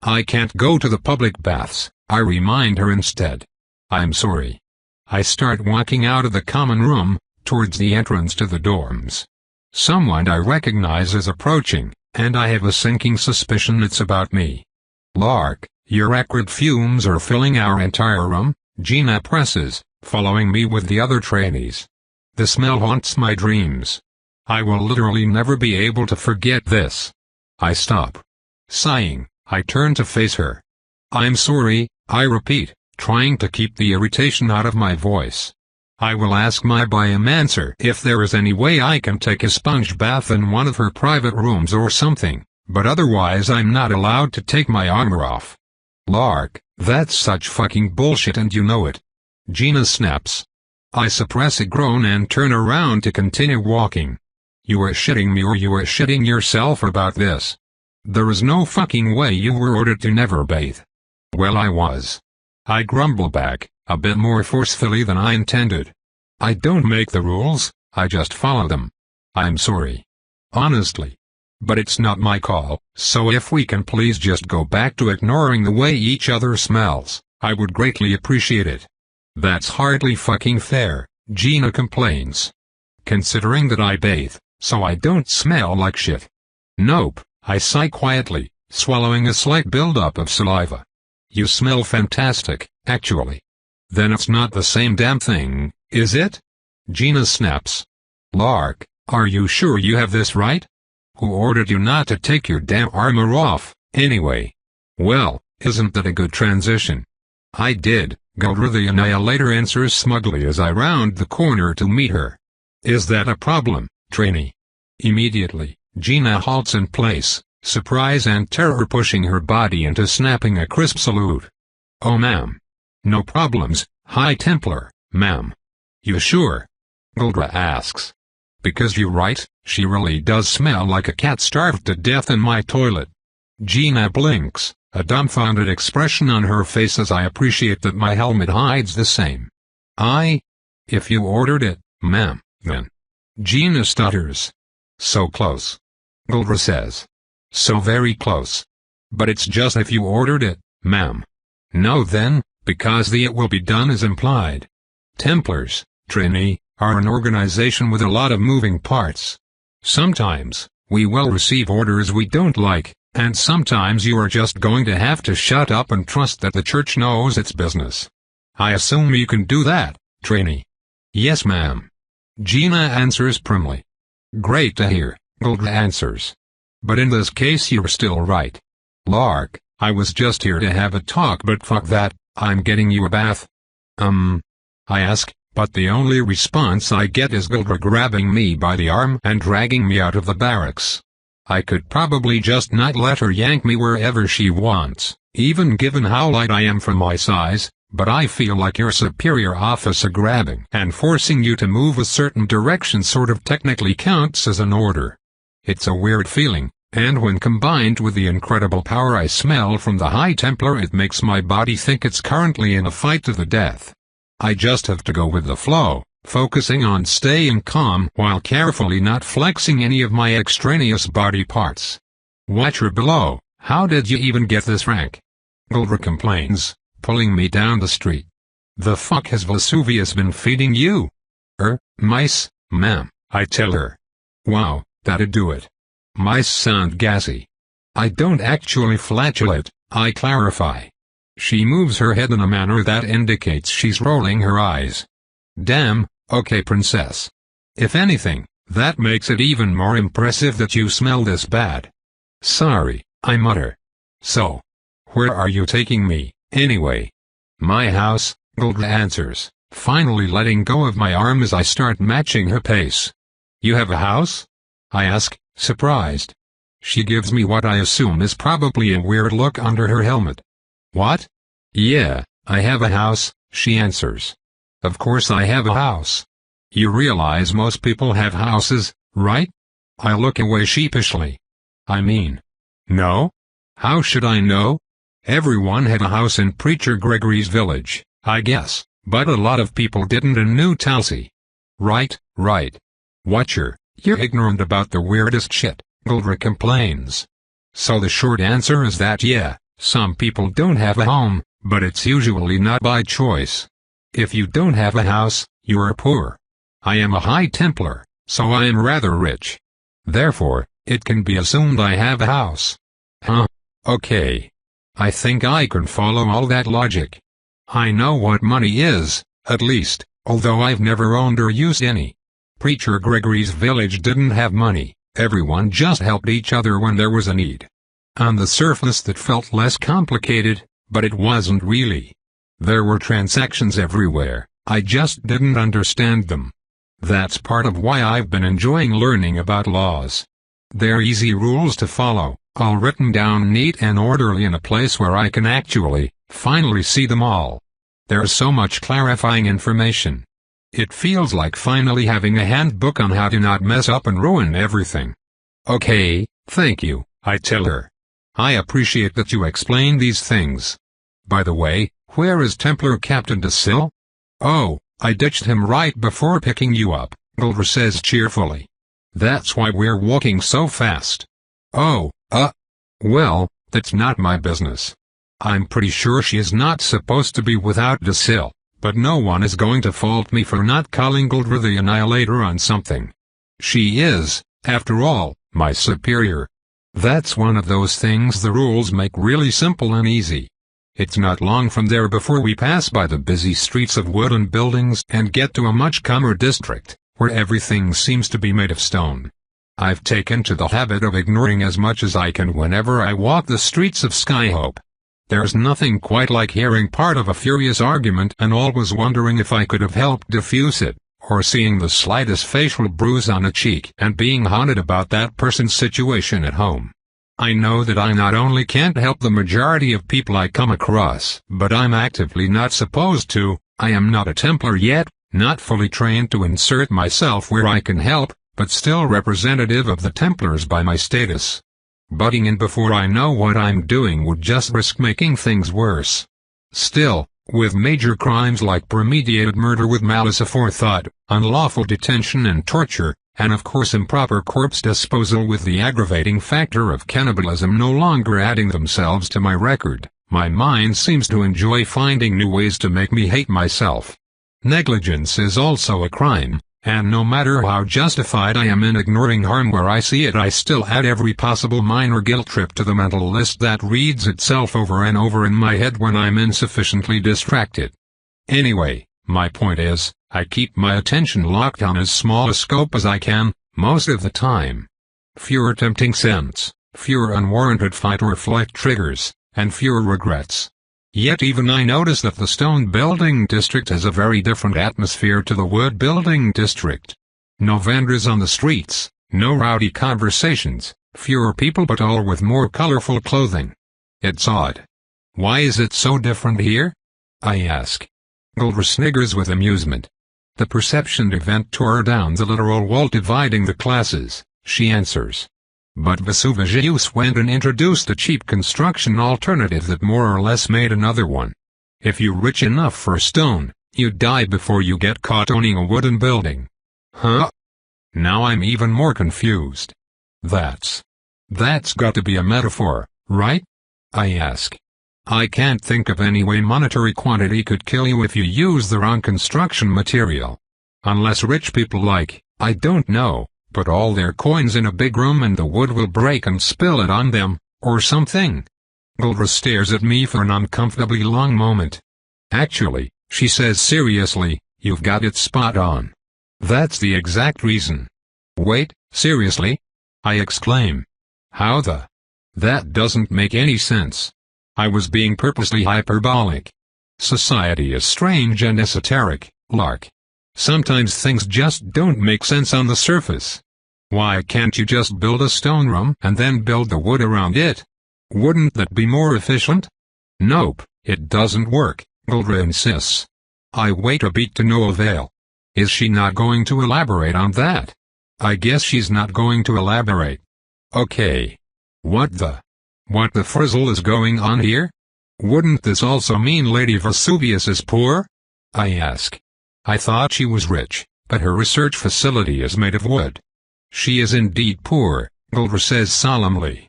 I can't go to the public baths, I remind her instead. I'm sorry. I start walking out of the common room, towards the entrance to the dorms. Someone I recognize is approaching, and I have a sinking suspicion it's about me. Lark, your acrid fumes are filling our entire room, Gina presses, following me with the other trainees. The smell haunts my dreams. I will literally never be able to forget this. I stop. Sighing, I turn to face her. I'm sorry, I repeat, trying to keep the irritation out of my voice. I will ask my biomancer if there is any way I can take a sponge bath in one of her private rooms or something, but otherwise I'm not allowed to take my armor off. Lark, that's such fucking bullshit and you know it. Gina snaps. I suppress a groan and turn around to continue walking. You are shitting me or you are shitting yourself about this. There is no fucking way you were ordered to never bathe. Well, I was. I grumble back, a bit more forcefully than I intended. I don't make the rules, I just follow them. I'm sorry. Honestly. But it's not my call, so if we can please just go back to ignoring the way each other smells, I would greatly appreciate it. That's hardly fucking fair, Gina complains. Considering that I bathe, so I don't smell like shit. Nope, I sigh quietly, swallowing a slight buildup of saliva. You smell fantastic, actually. Then it's not the same damn thing, is it? Gina snaps. Lark, are you sure you have this right? Who ordered you not to take your damn armor off, anyway? Well, isn't that a good transition? I did, Guldra the Annihilator answers smugly as I round the corner to meet her. Is that a problem, trainee? Immediately, Gina halts in place, surprise and terror pushing her body into snapping a crisp salute. Oh ma'am. No problems, High Templar, ma'am. You sure? Guldra asks. Because you're right, she really does smell like a cat starved to death in my toilet. Gina blinks, a dumbfounded expression on her face as I appreciate that my helmet hides the same. If you ordered it, ma'am, then. Gina stutters. So close. Guldra says. So very close. But it's just if you ordered it, ma'am. No then, because the it will be done is implied. Templars, trainee, are an organization with a lot of moving parts. Sometimes, we will receive orders we don't like, and sometimes you are just going to have to shut up and trust that the church knows its business. I assume you can do that, trainee. Yes ma'am. Gina answers primly. Great to hear, Guldra answers. But in this case you're still right. Lark, I was just here to have a talk but fuck that, I'm getting you a bath. I ask, but the only response I get is Guldra grabbing me by the arm and dragging me out of the barracks. I could probably just not let her yank me wherever she wants, even given how light I am for my size, but I feel like your superior officer grabbing and forcing you to move a certain direction sort of technically counts as an order. It's a weird feeling, and when combined with the incredible power I smell from the High Templar it makes my body think it's currently in a fight to the death. I just have to go with the flow, focusing on staying calm while carefully not flexing any of my extraneous body parts. Watcher below, how did you even get this rank? Guldra complains, pulling me down the street. The fuck has Vesuvius been feeding you? Mice, ma'am, I tell her. Wow, that'd do it. Mice sound gassy. I don't actually flatulate, I clarify. She moves her head in a manner that indicates she's rolling her eyes. Damn, okay princess. If anything, that makes it even more impressive that you smell this bad. Sorry, I mutter. So, where are you taking me, anyway? My house, Guldra answers, finally letting go of my arm as I start matching her pace. You have a house? I ask, surprised. She gives me what I assume is probably a weird look under her helmet. What? Yeah, I have a house, she answers. Of course I have a house. You realize most people have houses, right? I look away sheepishly. I mean, no? How should I know? Everyone had a house in Preacher Gregory's village, I guess, but a lot of people didn't in New Talsey. Right. Watcher, you're ignorant about the weirdest shit, Guldra complains. So the short answer is that yeah, some people don't have a home, but it's usually not by choice. If you don't have a house, you're poor. I am a High Templar, so I am rather rich. Therefore, it can be assumed I have a house. Huh? Okay. I think I can follow all that logic. I know what money is, at least, although I've never owned or used any. Preacher Gregory's village didn't have money, everyone just helped each other when there was a need. On the surface that felt less complicated, but it wasn't really. There were transactions everywhere, I just didn't understand them. That's part of why I've been enjoying learning about laws. They're easy rules to follow, all written down neat and orderly in a place where I can actually, finally see them all. There's so much clarifying information. It feels like finally having a handbook on how to not mess up and ruin everything. Okay, thank you, I tell her. I appreciate that you explain these things. By the way, where is Templar Captain DeSille? Oh, I ditched him right before picking you up, Guldra says cheerfully. That's why we're walking so fast. Oh, well, that's not my business. I'm pretty sure she is not supposed to be without DeSille, but no one is going to fault me for not calling Guldra the Annihilator on something. She is, after all, my superior. That's one of those things the rules make really simple and easy. It's not long from there before we pass by the busy streets of wooden buildings and get to a much calmer district, where everything seems to be made of stone. I've taken to the habit of ignoring as much as I can whenever I walk the streets of Skyhope. There's nothing quite like hearing part of a furious argument and always wondering if I could have helped diffuse it, or seeing the slightest facial bruise on a cheek and being haunted about that person's situation at home. I know that I not only can't help the majority of people I come across, but I'm actively not supposed to. I am not a Templar yet, not fully trained to insert myself where I can help, but still representative of the Templars by my status. Butting in before I know what I'm doing would just risk making things worse. Still, with major crimes like premeditated murder with malice aforethought, unlawful detention and torture, and of course improper corpse disposal with the aggravating factor of cannibalism no longer adding themselves to my record, my mind seems to enjoy finding new ways to make me hate myself. Negligence is also a crime, and no matter how justified I am in ignoring harm where I see it, I still add every possible minor guilt trip to the mental list that reads itself over and over in my head when I'm insufficiently distracted. Anyway, my point is, I keep my attention locked on as small a scope as I can, most of the time. Fewer tempting scents, fewer unwarranted fight or flight triggers, and fewer regrets. Yet even I notice that the stone building district has a very different atmosphere to the wood building district. No vendors on the streets, no rowdy conversations, fewer people but all with more colorful clothing. It's odd. Why is it so different here? I ask. Guldra sniggers with amusement. The perception event tore down the literal wall dividing the classes, she answers. But Vesuvius went and introduced a cheap construction alternative that more or less made another one. If you're rich enough for stone, you die before you get caught owning a wooden building. Huh? Now I'm even more confused. That's got to be a metaphor, right? I ask. I can't think of any way monetary quantity could kill you if you use the wrong construction material. Unless rich people I don't know, put all their coins in a big room and the wood will break and spill it on them, or something. Guldra stares at me for an uncomfortably long moment. Actually, she says seriously, you've got it spot on. That's the exact reason. Wait, seriously? I exclaim. How the? That doesn't make any sense. I was being purposely hyperbolic. Society is strange and esoteric, Lark. Sometimes things just don't make sense on the surface. Why can't you just build a stone room and then build the wood around it? Wouldn't that be more efficient? Nope, it doesn't work, Guldra insists. I wait a beat to no avail. Is she not going to elaborate on that? I guess she's not going to elaborate. Okay. What the frizzle is going on here? Wouldn't this also mean Lady Vesuvius is poor? I ask. I thought she was rich, but her research facility is made of wood. She is indeed poor, Guldra says solemnly.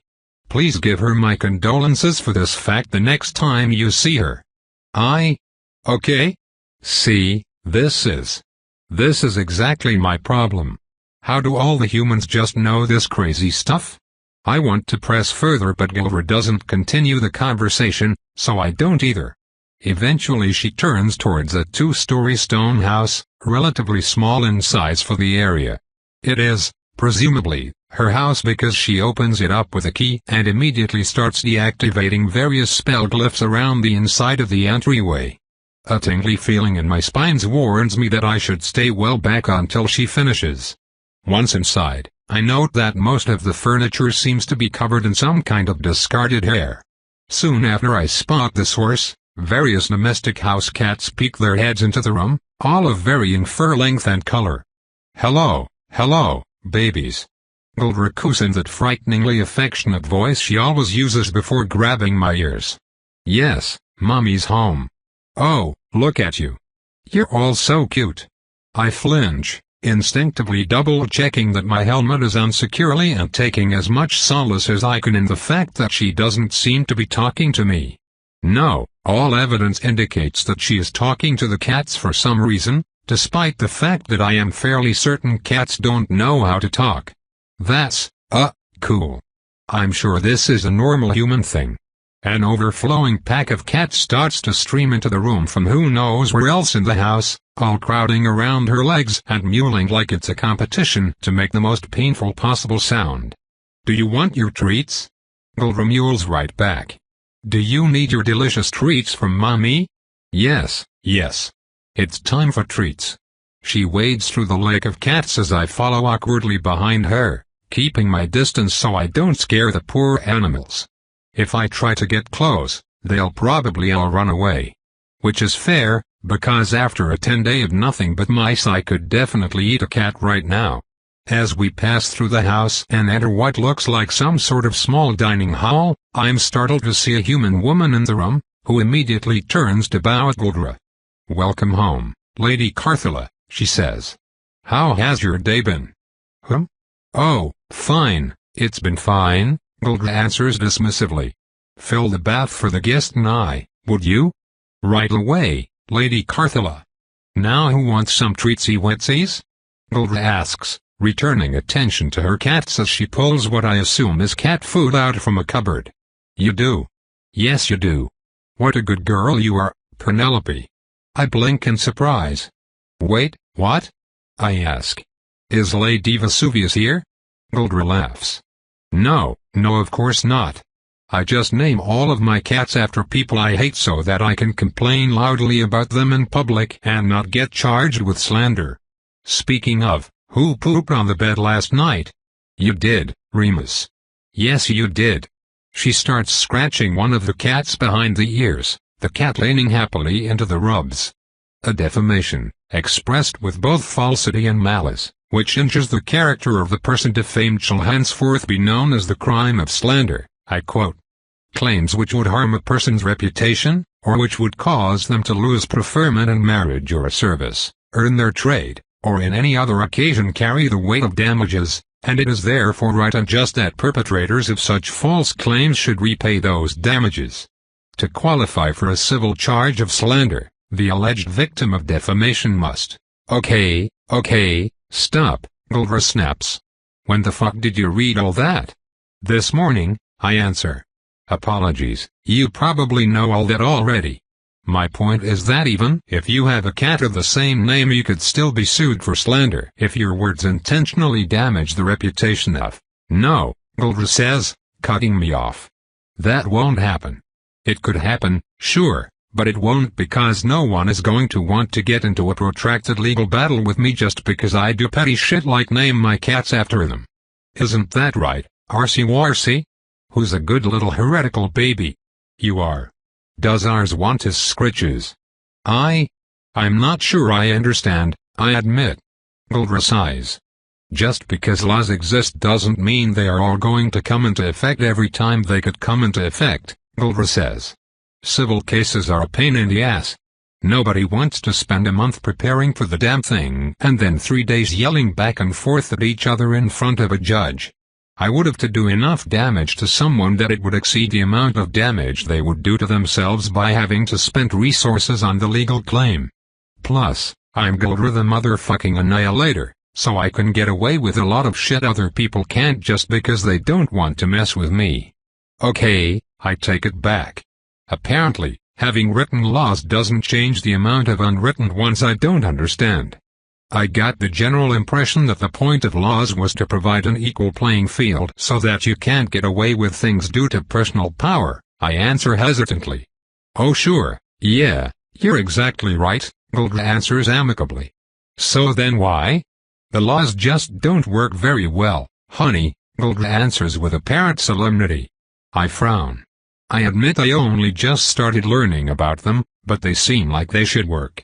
Please give her my condolences for this fact the next time you see her. Okay? See, this is exactly my problem. How do all the humans just know this crazy stuff? I want to press further but Guldra doesn't continue the conversation, so I don't either. Eventually she turns towards a 2-story stone house, relatively small in size for the area. It is, presumably, her house because she opens it up with a key and immediately starts deactivating various spell glyphs around the inside of the entryway. A tingly feeling in my spine warns me that I should stay well back until she finishes. Once inside, I note that most of the furniture seems to be covered in some kind of discarded hair. Soon after I spot the source, various domestic house cats peek their heads into the room, all of varying fur length and color. Hello, babies. Guldra coos in that frighteningly affectionate voice she always uses before grabbing my ears. Yes, Mommy's home. Oh, look at you. You're all so cute. I flinch, instinctively double-checking that my helmet is on securely and taking as much solace as I can in the fact that she doesn't seem to be talking to me. No, all evidence indicates that she is talking to the cats for some reason, despite the fact that I am fairly certain cats don't know how to talk. That's, cool. I'm sure this is a normal human thing. An overflowing pack of cats starts to stream into the room from who knows where else in the house, all crowding around her legs and mewling like it's a competition to make the most painful possible sound. Do you want your treats? Guldra mews right back. Do you need your delicious treats from Mommy? Yes. It's time for treats. She wades through the lake of cats as I follow awkwardly behind her, keeping my distance so I don't scare the poor animals. If I try to get close, they'll probably all run away. Which is fair, because after a 10-day of nothing but mice I could definitely eat a cat right now. As we pass through the house and enter what looks like some sort of small dining hall, I'm startled to see a human woman in the room, who immediately turns to bow at Guldra. Welcome home, Lady Carthula, she says. How has your day been? Oh, fine, it's been fine, Guldra answers dismissively. Fill the bath for the guest and I, would you? Right away, Lady Carthula. Now who wants some treatsy-wetsies? Guldra asks, returning attention to her cats as she pulls what I assume is cat food out from a cupboard. You do? Yes you do. What a good girl you are, Penelope. I blink in surprise. Wait, what? I ask. Is Lady Vesuvius here? Guldra laughs. No, of course not. I just name all of my cats after people I hate so that I can complain loudly about them in public and not get charged with slander. Speaking of, who pooped on the bed last night? You did, Remus. Yes you did. She starts scratching one of the cats behind the ears, the cat leaning happily into the rubs. A defamation, expressed with both falsity and malice, which injures the character of the person defamed shall henceforth be known as the crime of slander, I quote. Claims which would harm a person's reputation, or which would cause them to lose preferment in marriage or a service, earn their trade, or in any other occasion carry the weight of damages, and it is therefore right and just that perpetrators of such false claims should repay those damages. To qualify for a civil charge of slander, the alleged victim of defamation must. Okay, stop, Guldra snaps. When the fuck did you read all that? This morning, I answer. Apologies, you probably know all that already. My point is that even if you have a cat of the same name, you could still be sued for slander if your words intentionally damage the reputation of. No, Vigor says, cutting me off. That won't happen. It could happen, sure, but it won't, because no one is going to want to get into a protracted legal battle with me just because I do petty shit like name my cats after them. Isn't that right, Arsey Warsey? Who's a good little heretical baby? You are. Does ours want his scritches? I'm not sure I understand, I admit. Vigor sighs. Just because laws exist doesn't mean they are all going to come into effect every time they could come into effect, Vigor says. Civil cases are a pain in the ass. Nobody wants to spend a month preparing for the damn thing and then 3 days yelling back and forth at each other in front of a judge. I would have to do enough damage to someone that it would exceed the amount of damage they would do to themselves by having to spend resources on the legal claim. Plus, I'm Vigor the motherfucking annihilator, so I can get away with a lot of shit other people can't just because they don't want to mess with me. Okay, I take it back. Apparently, having written laws doesn't change the amount of unwritten ones I don't understand. I got the general impression that the point of laws was to provide an equal playing field so that you can't get away with things due to personal power, I answer hesitantly. Oh sure, yeah, you're exactly right, Vigor answers amicably. So then why? The laws just don't work very well, honey, Vigor answers with apparent solemnity. I frown. I admit I only just started learning about them, but they seem like they should work.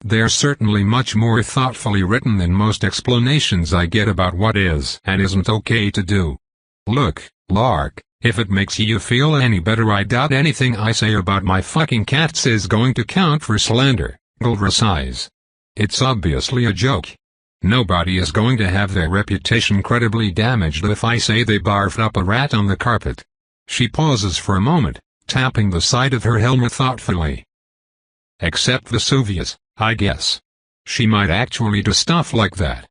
They're certainly much more thoughtfully written than most explanations I get about what is and isn't okay to do. Look, Lark, if it makes you feel any better, I doubt anything I say about my fucking cats is going to count for slander, Vigor sighs. It's obviously a joke. Nobody is going to have their reputation credibly damaged if I say they barfed up a rat on the carpet. She pauses for a moment, tapping the side of her helmet thoughtfully. Except Vesuvius, I guess. She might actually do stuff like that.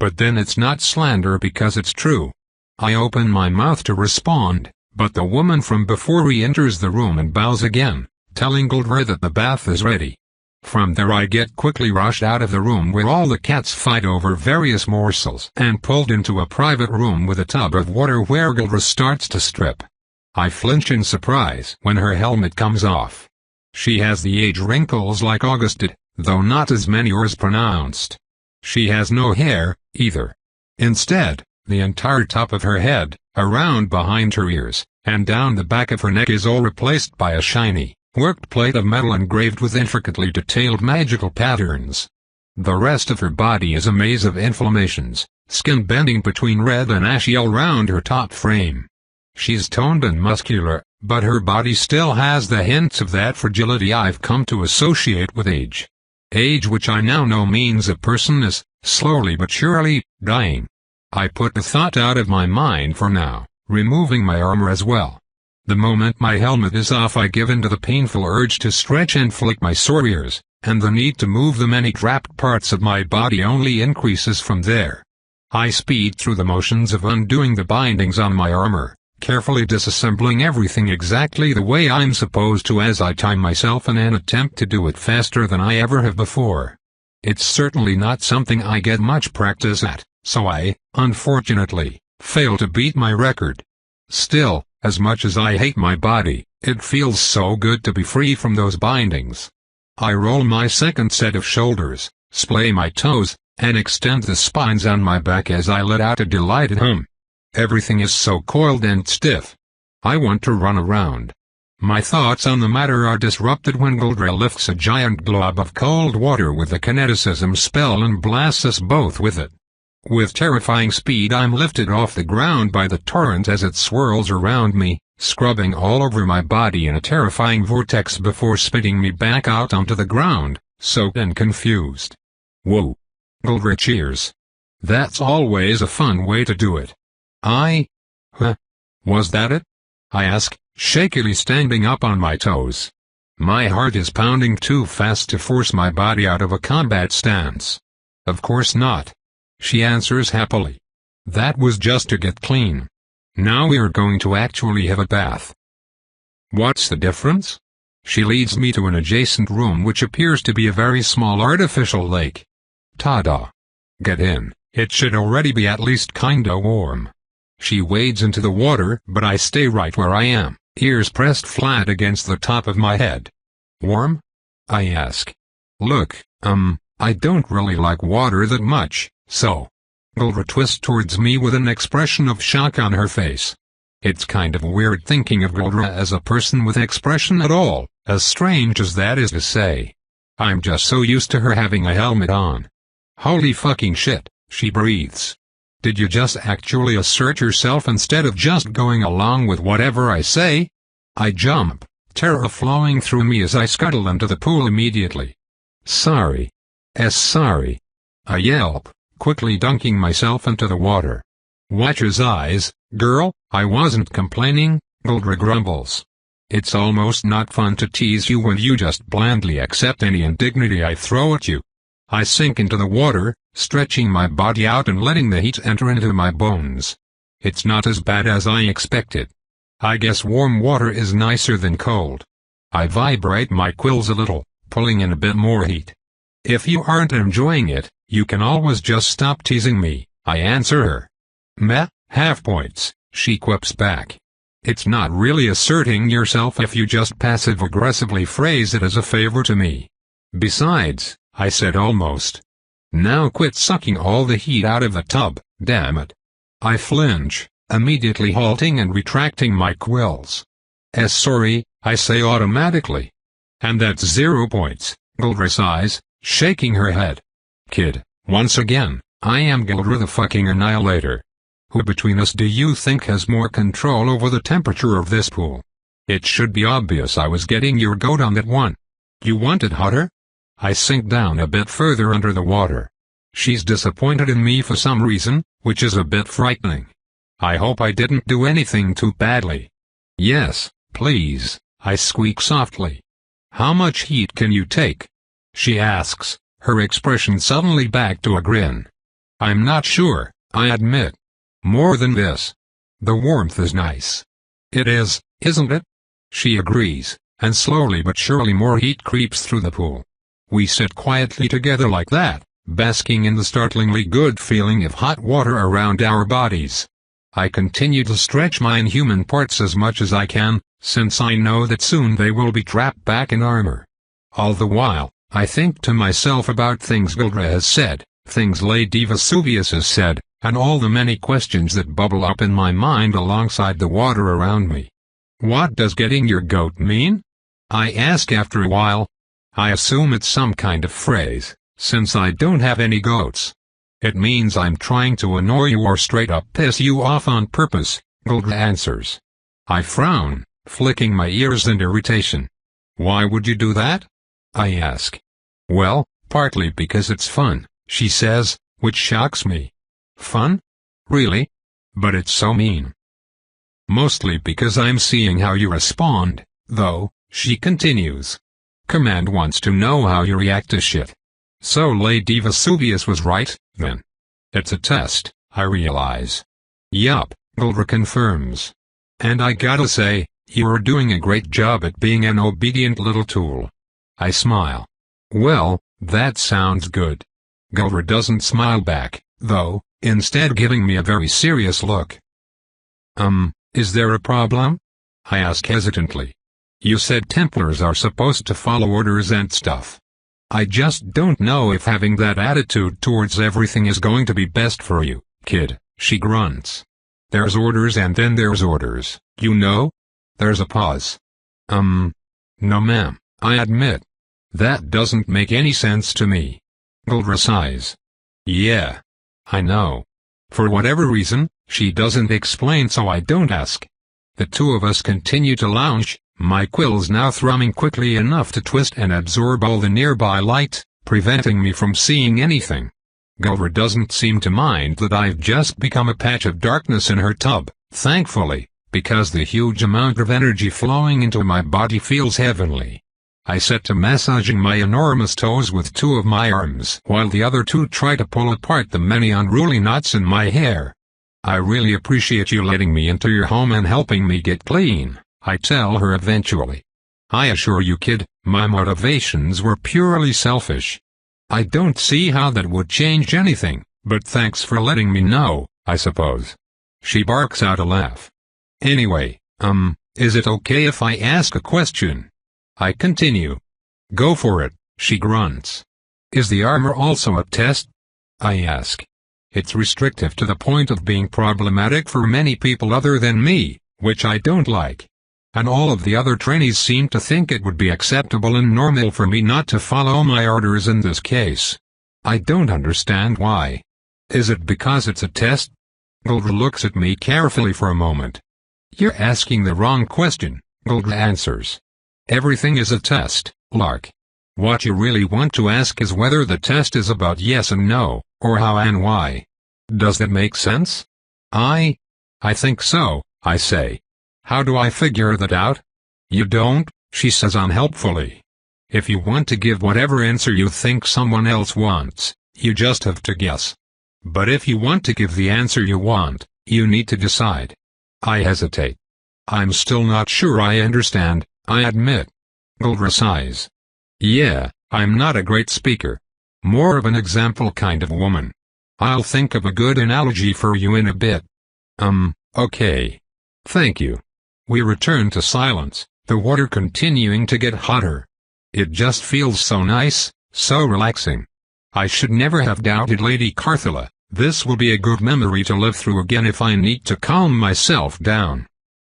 But then it's not slander because it's true. I open my mouth to respond, but the woman from before re-enters the room and bows again, telling Vigor that the bath is ready. From there I get quickly rushed out of the room where all the cats fight over various morsels and pulled into a private room with a tub of water where Vigor starts to strip. I flinch in surprise when her helmet comes off. She has the age wrinkles like August did, though not as many or as pronounced. She has no hair, either. Instead, the entire top of her head, around behind her ears, and down the back of her neck is all replaced by a shiny, worked plate of metal engraved with intricately detailed magical patterns. The rest of her body is a maze of inflammations, skin bending between red and ashy all round her top frame. She's toned and muscular, but her body still has the hints of that fragility I've come to associate with age. Age which I now know means a person is, slowly but surely, dying. I put the thought out of my mind for now, removing my armor as well. The moment my helmet is off I give in to the painful urge to stretch and flick my sore ears, and the need to move the many trapped parts of my body only increases from there. I speed through the motions of undoing the bindings on my armor, carefully disassembling everything exactly the way I'm supposed to as I time myself in an attempt to do it faster than I ever have before. It's certainly not something I get much practice at, so I, unfortunately, fail to beat my record. Still, as much as I hate my body, it feels so good to be free from those bindings. I roll my second set of shoulders, splay my toes, and extend the spines on my back as I let out a delighted hum. Everything is so coiled and stiff. I want to run around. My thoughts on the matter are disrupted when Vigor lifts a giant glob of cold water with a kineticism spell and blasts us both with it. With terrifying speed I'm lifted off the ground by the torrent as it swirls around me, scrubbing all over my body in a terrifying vortex before spitting me back out onto the ground, soaked and confused. Whoa! Vigor cheers. That's always a fun way to do it. Was that it? I ask, shakily standing up on my toes. My heart is pounding too fast to force my body out of a combat stance. Of course not. She answers happily. That was just to get clean. Now we're going to actually have a bath. What's the difference? She leads me to an adjacent room which appears to be a very small artificial lake. Ta-da! Get in, it should already be at least kinda warm. She wades into the water, but I stay right where I am, ears pressed flat against the top of my head. Warm? I ask. Look, I don't really like water that much, so. Guldra twists towards me with an expression of shock on her face. It's kind of weird thinking of Guldra as a person with expression at all, as strange as that is to say. I'm just so used to her having a helmet on. Holy fucking shit, she breathes. Did you just actually assert yourself instead of just going along with whatever I say? I jump, terror flowing through me as I scuttle into the pool immediately. Sorry. Sorry. I yelp, quickly dunking myself into the water. Watch his eyes, girl, I wasn't complaining, Guldra grumbles. It's almost not fun to tease you when you just blandly accept any indignity I throw at you. I sink into the water, stretching my body out and letting the heat enter into my bones. It's not as bad as I expected. I guess warm water is nicer than cold. I vibrate my quills a little, pulling in a bit more heat. If you aren't enjoying it, you can always just stop teasing me, I answer her. Meh, half points, she quips back. It's not really asserting yourself if you just passive-aggressively phrase it as a favor to me. Besides, I said almost. Now quit sucking all the heat out of the tub, damn it. I flinch, immediately halting and retracting my quills. Sorry, I say automatically. And that's 0 points, Guldra sighs, shaking her head. Kid, once again, I am Guldra the fucking Annihilator. Who between us do you think has more control over the temperature of this pool? It should be obvious I was getting your goat on that one. You want it hotter? I sink down a bit further under the water. She's disappointed in me for some reason, which is a bit frightening. I hope I didn't do anything too badly. Yes, please, I squeak softly. How much heat can you take? She asks, her expression suddenly back to a grin. I'm not sure, I admit. More than this. The warmth is nice. It is, isn't it? She agrees, and slowly but surely more heat creeps through the pool. We sit quietly together like that, basking in the startlingly good feeling of hot water around our bodies. I continue to stretch my inhuman parts as much as I can, since I know that soon they will be trapped back in armor. All the while, I think to myself about things Guldra has said, things Lady Vesuvius has said, and all the many questions that bubble up in my mind alongside the water around me. What does getting your goat mean? I ask after a while. I assume it's some kind of phrase, since I don't have any goats. It means I'm trying to annoy you or straight up piss you off on purpose, Guldra answers. I frown, flicking my ears in irritation. Why would you do that? I ask. Well, partly because it's fun, she says, which shocks me. Fun? Really? But it's so mean. Mostly because I'm seeing how you respond, though, she continues. Command wants to know how you react to shit. So Lady Vesuvius was right, then. It's a test, I realize. Yup, Guldra confirms. And I gotta say, you're doing a great job at being an obedient little tool. I smile. Well, that sounds good. Guldra doesn't smile back, though, instead giving me a very serious look. Is there a problem? I ask hesitantly. You said Templars are supposed to follow orders and stuff. I just don't know if having that attitude towards everything is going to be best for you, kid, she grunts. There's orders and then there's orders, you know? There's a pause. No ma'am, I admit. That doesn't make any sense to me. Guldra sighs. Yeah. I know. For whatever reason, she doesn't explain so I don't ask. The two of us continue to lounge, my quills now thrumming quickly enough to twist and absorb all the nearby light, preventing me from seeing anything. Guldra doesn't seem to mind that I've just become a patch of darkness in her tub, thankfully, because the huge amount of energy flowing into my body feels heavenly. I set to massaging my enormous toes with two of my arms while the other two try to pull apart the many unruly knots in my hair. I really appreciate you letting me into your home and helping me get clean, I tell her eventually. I assure you, kid, my motivations were purely selfish. I don't see how that would change anything, but thanks for letting me know, I suppose. She barks out a laugh. Anyway, is it okay if I ask a question? I continue. Go for it, she grunts. Is the armor also a test? I ask. It's restrictive to the point of being problematic for many people other than me, which I don't like. And all of the other trainees seem to think it would be acceptable and normal for me not to follow my orders in this case. I don't understand why. Is it because it's a test? Guldra looks at me carefully for a moment. You're asking the wrong question, Guldra answers. Everything is a test, Lark. What you really want to ask is whether the test is about yes and no, or how and why. Does that make sense? I think so, I say. How do I figure that out? You don't, she says unhelpfully. If you want to give whatever answer you think someone else wants, you just have to guess. But if you want to give the answer you want, you need to decide. I hesitate. I'm still not sure I understand, I admit. Guldra sighs. Yeah, I'm not a great speaker. More of an example kind of woman. I'll think of a good analogy for you in a bit. Okay. Thank you. We return to silence, the water continuing to get hotter. It just feels so nice, so relaxing. I should never have doubted Lady Carthula. This will be a good memory to live through again if I need to calm myself down.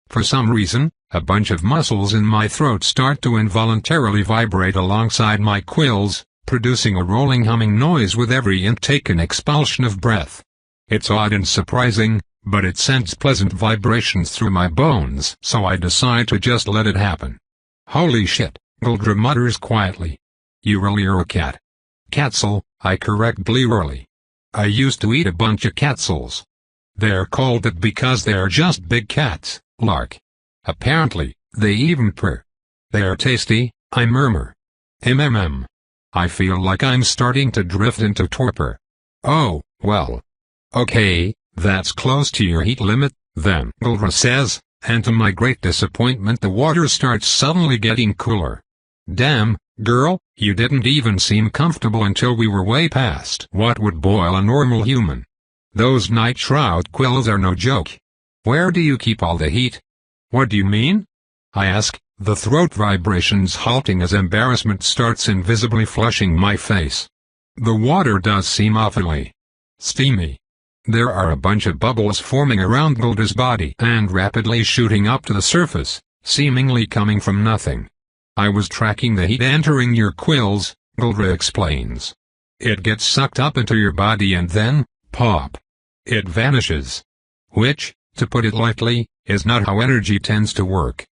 For some reason, a bunch of muscles in my throat start to involuntarily vibrate alongside my quills, producing a rolling humming noise with every intake and expulsion of breath. It's odd and surprising, but it sends pleasant vibrations through my bones, so I decide to just let it happen. Holy shit, Guldra mutters quietly. You really are a cat. Catsel, I correct blearily. I used to eat a bunch of catsels. They're called that because they're just big cats, Lark. Apparently, they even purr. They're tasty, I murmur. I feel like I'm starting to drift into torpor. Oh, well. Okay, that's close to your heat limit, then, Guldra says, and to my great disappointment the water starts suddenly getting cooler. Damn, girl, you didn't even seem comfortable until we were way past what would boil a normal human. Those night shroud quills are no joke. Where do you keep all the heat? What do you mean? I ask, the throat vibrations halting as embarrassment starts invisibly flushing my face. The water does seem awfully steamy. There are a bunch of bubbles forming around Guldra's body and rapidly shooting up to the surface, seemingly coming from nothing. I was tracking the heat entering your quills, Guldra explains. It gets sucked up into your body and then, pop. It vanishes. Which, to put it lightly, is not how energy tends to work.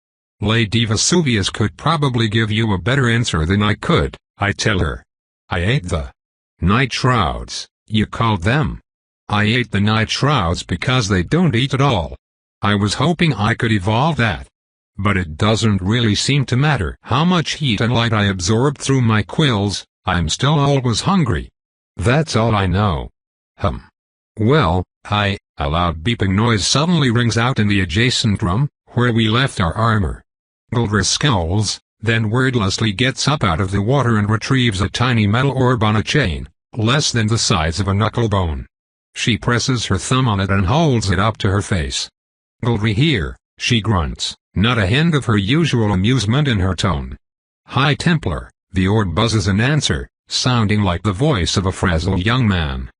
Lady Vesuvius could probably give you a better answer than I could, I tell her. I ate the night shrouds, you called them. I ate the night shrouds because they don't eat at all. I was hoping I could evolve that. But it doesn't really seem to matter how much heat and light I absorb through my quills, I'm still always hungry. That's all I know. Well, a loud beeping noise suddenly rings out in the adjacent room, where we left our armor. Guldra scowls, then wordlessly gets up out of the water and retrieves a tiny metal orb on a chain, less than the size of a knuckle bone. She presses her thumb on it and holds it up to her face. Guldra here, she grunts, not a hint of her usual amusement in her tone. High Templar, the orb buzzes in answer, sounding like the voice of a frazzled young man.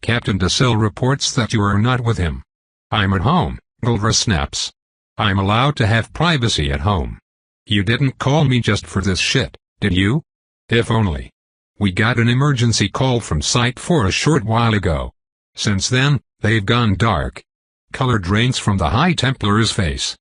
Captain DeSille reports that you are not with him. I'm at home, Guldra snaps. I'm allowed to have privacy at home. You didn't call me just for this shit, did you? If only. We got an emergency call from Site 4 a short while ago. Since then, they've gone dark. Color drains from the High Templar's face.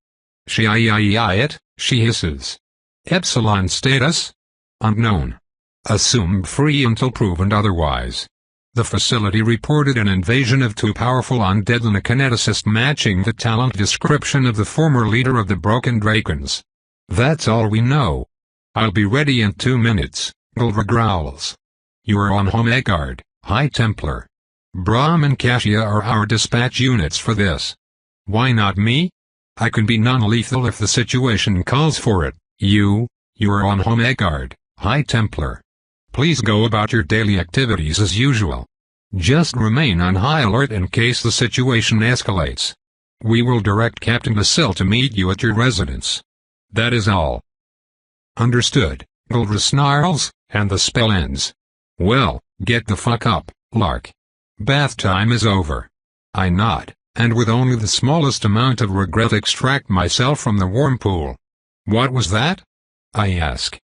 It, she hisses. Epsilon status? Unknown. Assumed free until proven otherwise. The facility reported an invasion of two powerful undead and a kineticist matching the talent description of the former leader of the Broken Drakons. That's all we know. I'll be ready in 2 minutes, Guldra growls. You are on home guard, High Templar. Brahm and Cassia are our dispatch units for this. Why not me? I can be non-lethal if the situation calls for it. You You are on home guard, High Templar. Please go about your daily activities as usual. Just remain on high alert in case the situation escalates. We will direct Captain Basil to meet you at your residence. That is all. Understood, Guldra snarls, and the spell ends. Well, get the fuck up, Lark. Bath time is over. I nod, and with only the smallest amount of regret extract myself from the warm pool. What was that? I ask.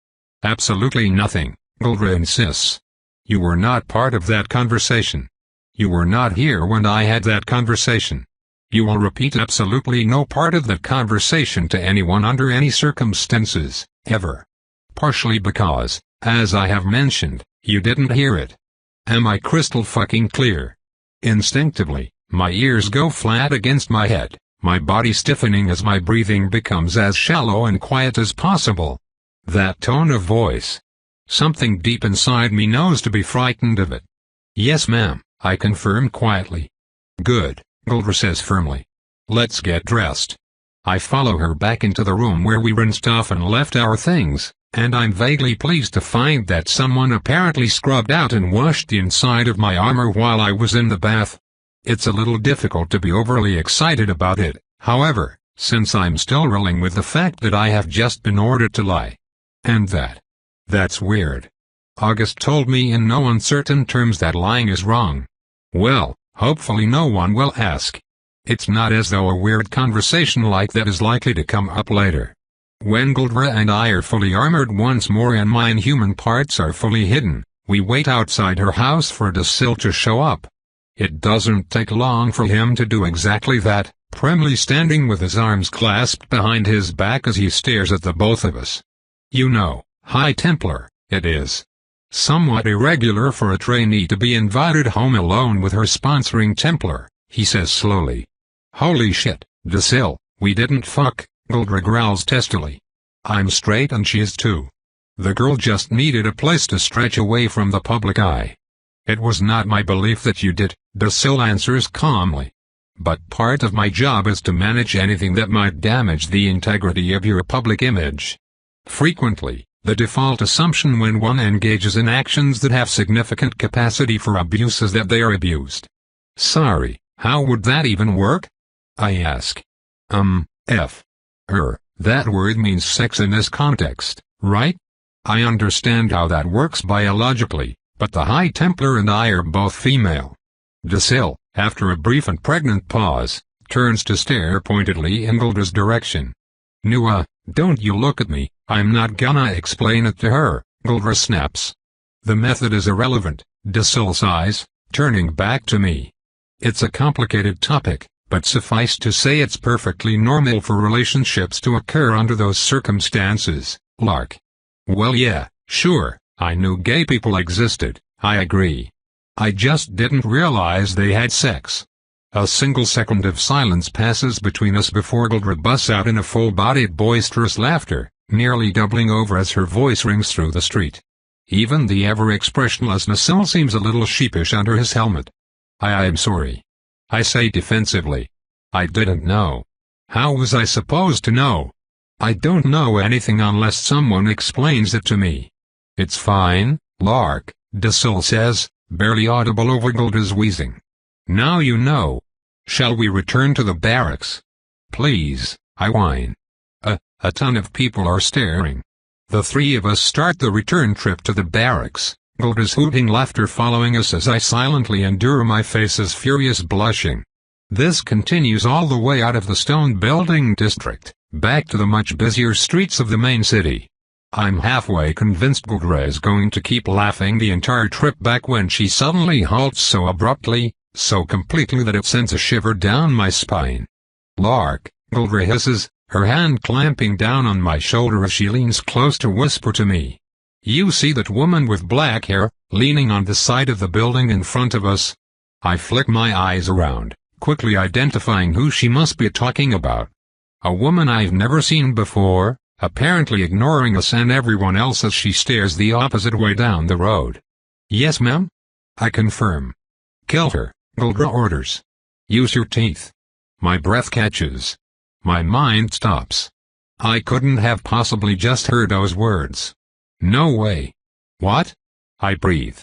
Absolutely nothing, Guldra insists. You were not part of that conversation. You were not here when I had that conversation. You will repeat absolutely no part of that conversation to anyone under any circumstances, ever. Partially because, as I have mentioned, you didn't hear it. Am I crystal fucking clear? Instinctively, my ears go flat against my head, my body stiffening as my breathing becomes as shallow and quiet as possible. That tone of voice. Something deep inside me knows to be frightened of it. Yes ma'am, I confirm quietly. Good, Guldra says firmly. Let's get dressed. I follow her back into the room where we rinsed off and left our things, and I'm vaguely pleased to find that someone apparently scrubbed out and washed the inside of my armor while I was in the bath. It's a little difficult to be overly excited about it, however, since I'm still reeling with the fact that I have just been ordered to lie. And that's weird. August told me in no uncertain terms that lying is wrong. Well, hopefully no one will ask. It's not as though a weird conversation like that is likely to come up later. When Guldra and I are fully armored once more and my inhuman parts are fully hidden, we wait outside her house for Basil to show up. It doesn't take long for him to do exactly that, primly standing with his arms clasped behind his back as he stares at the both of us. You know, High Templar, it is somewhat irregular for a trainee to be invited home alone with her sponsoring Templar, he says slowly. Holy shit, Basil, we didn't fuck, Guldra growls testily. I'm straight and she is too. The girl just needed a place to stretch away from the public eye. It was not my belief that you did, Basil answers calmly. But part of my job is to manage anything that might damage the integrity of your public image. Frequently, the default assumption when one engages in actions that have significant capacity for abuse is that they are abused. Sorry, how would that even work? I ask. That word means sex in this context, right? I understand how that works biologically, but the High Templar and I are both female. Basil, after a brief and pregnant pause, turns to stare pointedly in Guldra's direction. Don't you look at me, I'm not gonna explain it to her, Guldra snaps. The method is irrelevant, Basil sighs, turning back to me. It's a complicated topic, but suffice to say it's perfectly normal for relationships to occur under those circumstances, Lark. Well yeah, sure, I knew gay people existed, I agree. I just didn't realize they had sex. A single second of silence passes between us before Guldra busts out in a full-bodied boisterous laughter, nearly doubling over as her voice rings through the street. Even the ever-expressionless Basil seems a little sheepish under his helmet. I'm sorry. I say defensively. I didn't know. How was I supposed to know? I don't know anything unless someone explains it to me. It's fine, Lark, Basil says, barely audible over Guldra's wheezing. Now you know. Shall we return to the barracks? Please, I whine. A ton of people are staring. The three of us start the return trip to the barracks, Guldra's hooting laughter following us as I silently endure my face's furious blushing. This continues all the way out of the stone building district, back to the much busier streets of the main city. I'm halfway convinced Guldra is going to keep laughing the entire trip back when she suddenly halts so abruptly, so completely that it sends a shiver down my spine. Lark, Guldra hisses, her hand clamping down on my shoulder as she leans close to whisper to me. You see that woman with black hair, leaning on the side of the building in front of us? I flick my eyes around, quickly identifying who she must be talking about. A woman I've never seen before, apparently ignoring us and everyone else as she stares the opposite way down the road. Yes ma'am? I confirm. Kill her, Guldra orders. Use your teeth. My breath catches. My mind stops. I couldn't have possibly just heard those words. No way. What? I breathe.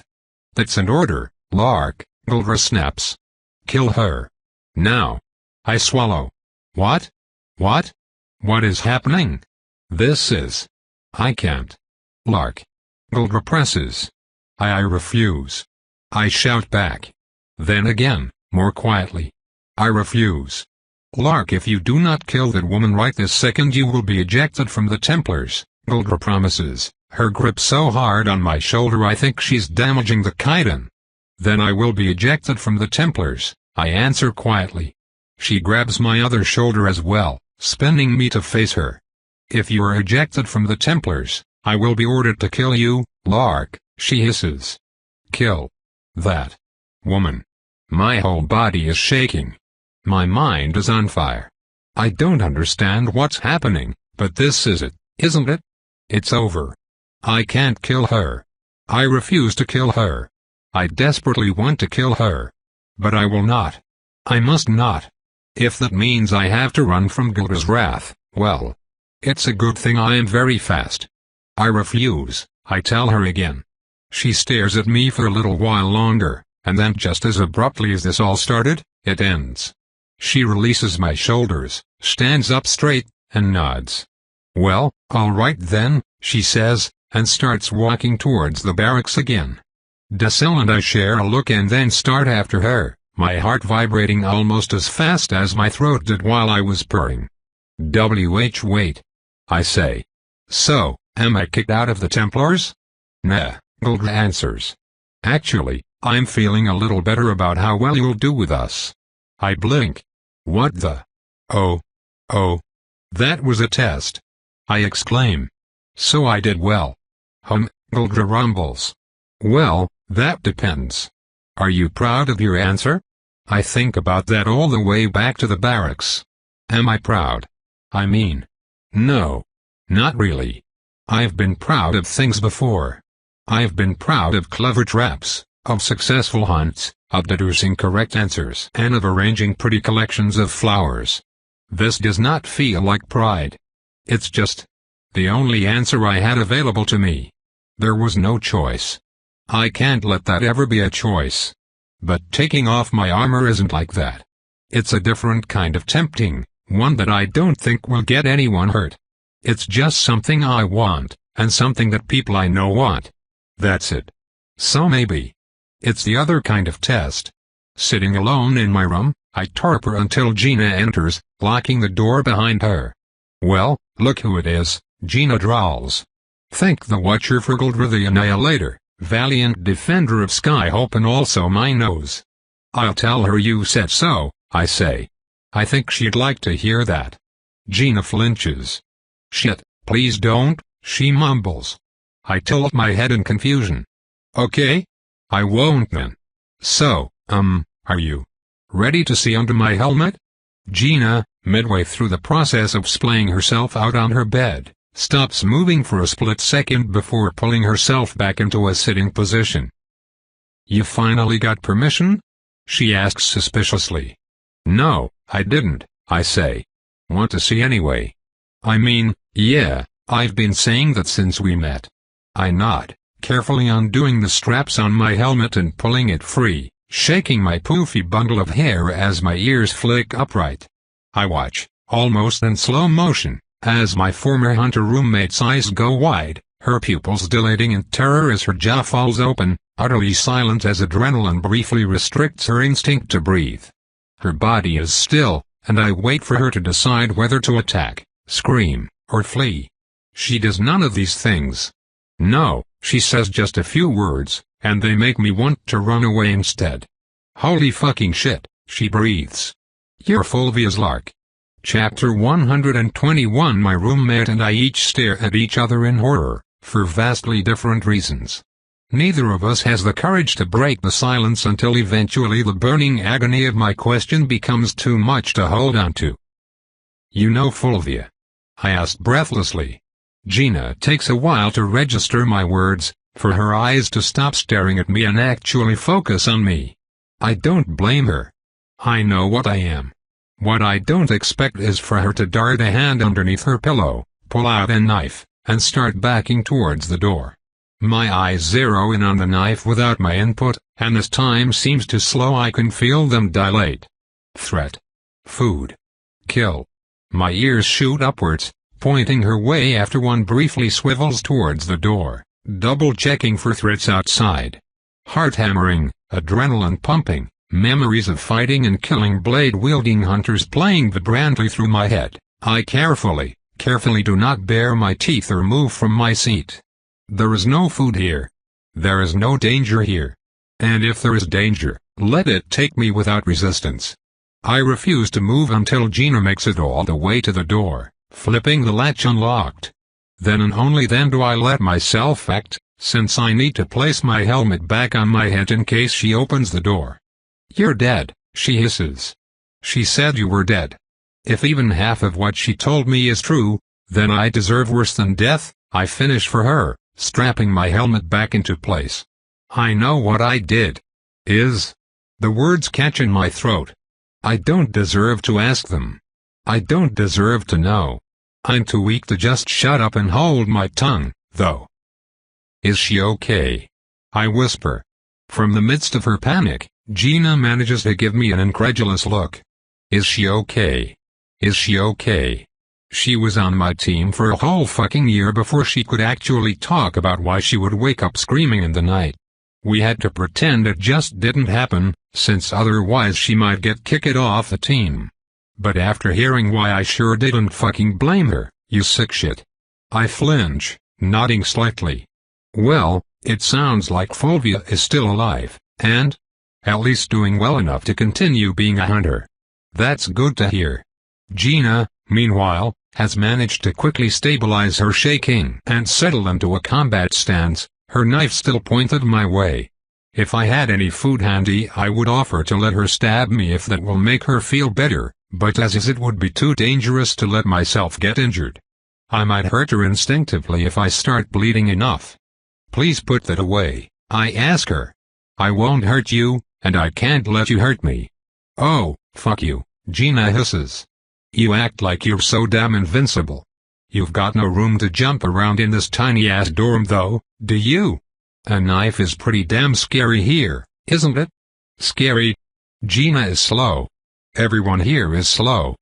That's an order, Lark, Guldra snaps. Kill her. Now. I swallow. What? What? What is happening? This is. I can't. Lark. Guldra presses. I refuse. I shout back. Then again, more quietly. I refuse. Lark, if you do not kill that woman right this second you will be ejected from the Templars, Guldra promises, her grip so hard on my shoulder I think she's damaging the chitin. Then I will be ejected from the Templars, I answer quietly. She grabs my other shoulder as well, spinning me to face her. If you are ejected from the Templars, I will be ordered to kill you, Lark, she hisses. Kill that woman. My whole body is shaking. My mind is on fire. I don't understand what's happening, but this is it, isn't it? It's over. I can't kill her. I refuse to kill her. I desperately want to kill her. But I will not. I must not. If that means I have to run from Guldra's wrath, well. It's a good thing I am very fast. I refuse, I tell her again. She stares at me for a little while longer, and then just as abruptly as this all started, it ends. She releases my shoulders, stands up straight, and nods. Well, all right then, she says, and starts walking towards the barracks again. Dacil and I share a look and then start after her, my heart vibrating almost as fast as my throat did while I was purring. Wait, I say. So, am I kicked out of the Templars? Nah, Guldra answers. Actually, I'm feeling a little better about how well you'll do with us. I blink. What the? Oh. That was a test. I exclaim. So I did well. Guldra rumbles. Well, that depends. Are you proud of your answer? I think about that all the way back to the barracks. Am I proud? I mean. No. Not really. I've been proud of things before. I've been proud of clever traps, of successful hunts, of deducing correct answers, and of arranging pretty collections of flowers. This does not feel like pride. It's just the only answer I had available to me. There was no choice. I can't let that ever be a choice. But taking off my armor isn't like that. It's a different kind of tempting, one that I don't think will get anyone hurt. It's just something I want, and something that people I know want. That's it. So maybe. It's the other kind of test. Sitting alone in my room, I torpor until Gina enters, locking the door behind her. Well, look who it is, Gina drawls. Thank the Watcher for Guldra the Annihilator, valiant defender of Skyhope and also my nose. I'll tell her you said so, I say. I think she'd like to hear that. Gina flinches. Shit, please don't, she mumbles. I tilt my head in confusion. Okay? I won't then. So, are you ready to see under my helmet? Gina, midway through the process of splaying herself out on her bed, stops moving for a split second before pulling herself back into a sitting position. You finally got permission? She asks suspiciously. No, I didn't, I say. Want to see anyway? I mean, yeah, I've been saying that since we met. I nod, carefully undoing the straps on my helmet and pulling it free, shaking my poofy bundle of hair as my ears flick upright. I watch, almost in slow motion, as my former hunter roommate's eyes go wide, her pupils dilating in terror as her jaw falls open, utterly silent as adrenaline briefly restricts her instinct to breathe. Her body is still, and I wait for her to decide whether to attack, scream, or flee. She does none of these things. No, she says just a few words, and they make me want to run away instead. Holy fucking shit, she breathes. You're Fulvia's Lark. Chapter 121. My roommate and I each stare at each other in horror, for vastly different reasons. Neither of us has the courage to break the silence until eventually the burning agony of my question becomes too much to hold on to. You know Fulvia? I asked breathlessly. Gina takes a while to register my words, for her eyes to stop staring at me and actually focus on me. I don't blame her. I know what I am. What I don't expect is for her to dart a hand underneath her pillow, pull out a knife, and start backing towards the door. My eyes zero in on the knife without my input, and as time seems to slow I can feel them dilate. Threat. Food. Kill. My ears shoot upwards, pointing her way after one briefly swivels towards the door, double-checking for threats outside. Heart hammering, adrenaline pumping, memories of fighting and killing blade-wielding hunters playing vibrantly through my head. I carefully do not bare my teeth or move from my seat. There is no food here. There is no danger here. And if there is danger, let it take me without resistance. I refuse to move until Gina makes it all the way to the door, flipping the latch unlocked. Then and only then do I let myself act, since I need to place my helmet back on my head in case she opens the door. "You're dead," she hisses. "She said you were dead. If even half of what she told me is true, then I deserve worse than death," I finish for her, strapping my helmet back into place. "I know what I did." The words catch in my throat. I don't deserve to ask them. I don't deserve to know. I'm too weak to just shut up and hold my tongue, though. "Is she okay?" I whisper. From the midst of her panic, Gina manages to give me an incredulous look. "Is she okay? Is she okay?" She was on my team for a whole fucking year before she could actually talk about why she would wake up screaming in the night. We had to pretend it just didn't happen, since otherwise she might get kicked off the team. But after hearing why, I sure didn't fucking blame her, you sick shit. I flinch, nodding slightly. Well, it sounds like Fulvia is still alive, and at least doing well enough to continue being a hunter. That's good to hear. Gina, meanwhile, has managed to quickly stabilize her shaking and settle into a combat stance, her knife still pointed my way. If I had any food handy, I would offer to let her stab me if that will make her feel better, but as is, it would be too dangerous to let myself get injured. I might hurt her instinctively if I start bleeding enough. "Please put that away," I ask her. "I won't hurt you, and I can't let you hurt me." "Oh, fuck you," Gina hisses. "You act like you're so damn invincible. You've got no room to jump around in this tiny-ass dorm though, do you? A knife is pretty damn scary here, isn't it?" "Scary?" Gina is slow. Everyone here is slow.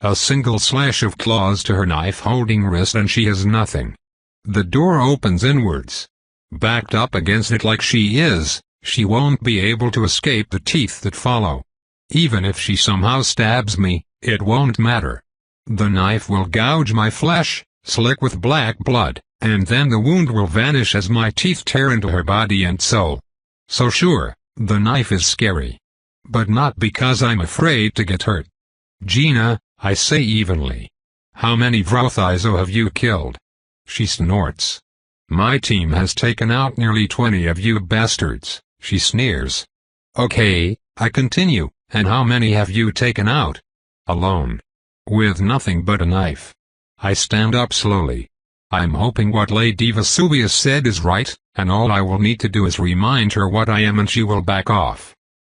A single slash of claws to her knife-holding wrist and she has nothing. The door opens inwards. Backed up against it like she is, she won't be able to escape the teeth that follow. Even if she somehow stabs me, it won't matter. The knife will gouge my flesh, slick with black blood, and then the wound will vanish as my teeth tear into her body and soul. So sure, the knife is scary. But not because I'm afraid to get hurt. "Gina," I say evenly. "How many Vrothizo have you killed?" She snorts. "My team has taken out nearly 20 of you bastards," she sneers. "Okay," I continue, "and how many have you taken out?" "Alone. With nothing but a knife." I stand up slowly. I'm hoping what Lady Vesuvius said is right, and all I will need to do is remind her what I am and she will back off.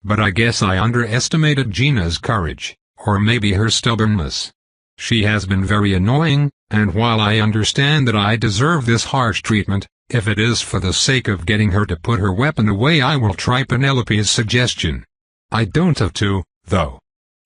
But I guess I underestimated Gina's courage, or maybe her stubbornness. She has been very annoying, and while I understand that I deserve this harsh treatment, if it is for the sake of getting her to put her weapon away, I will try Penelope's suggestion. I don't have to, though.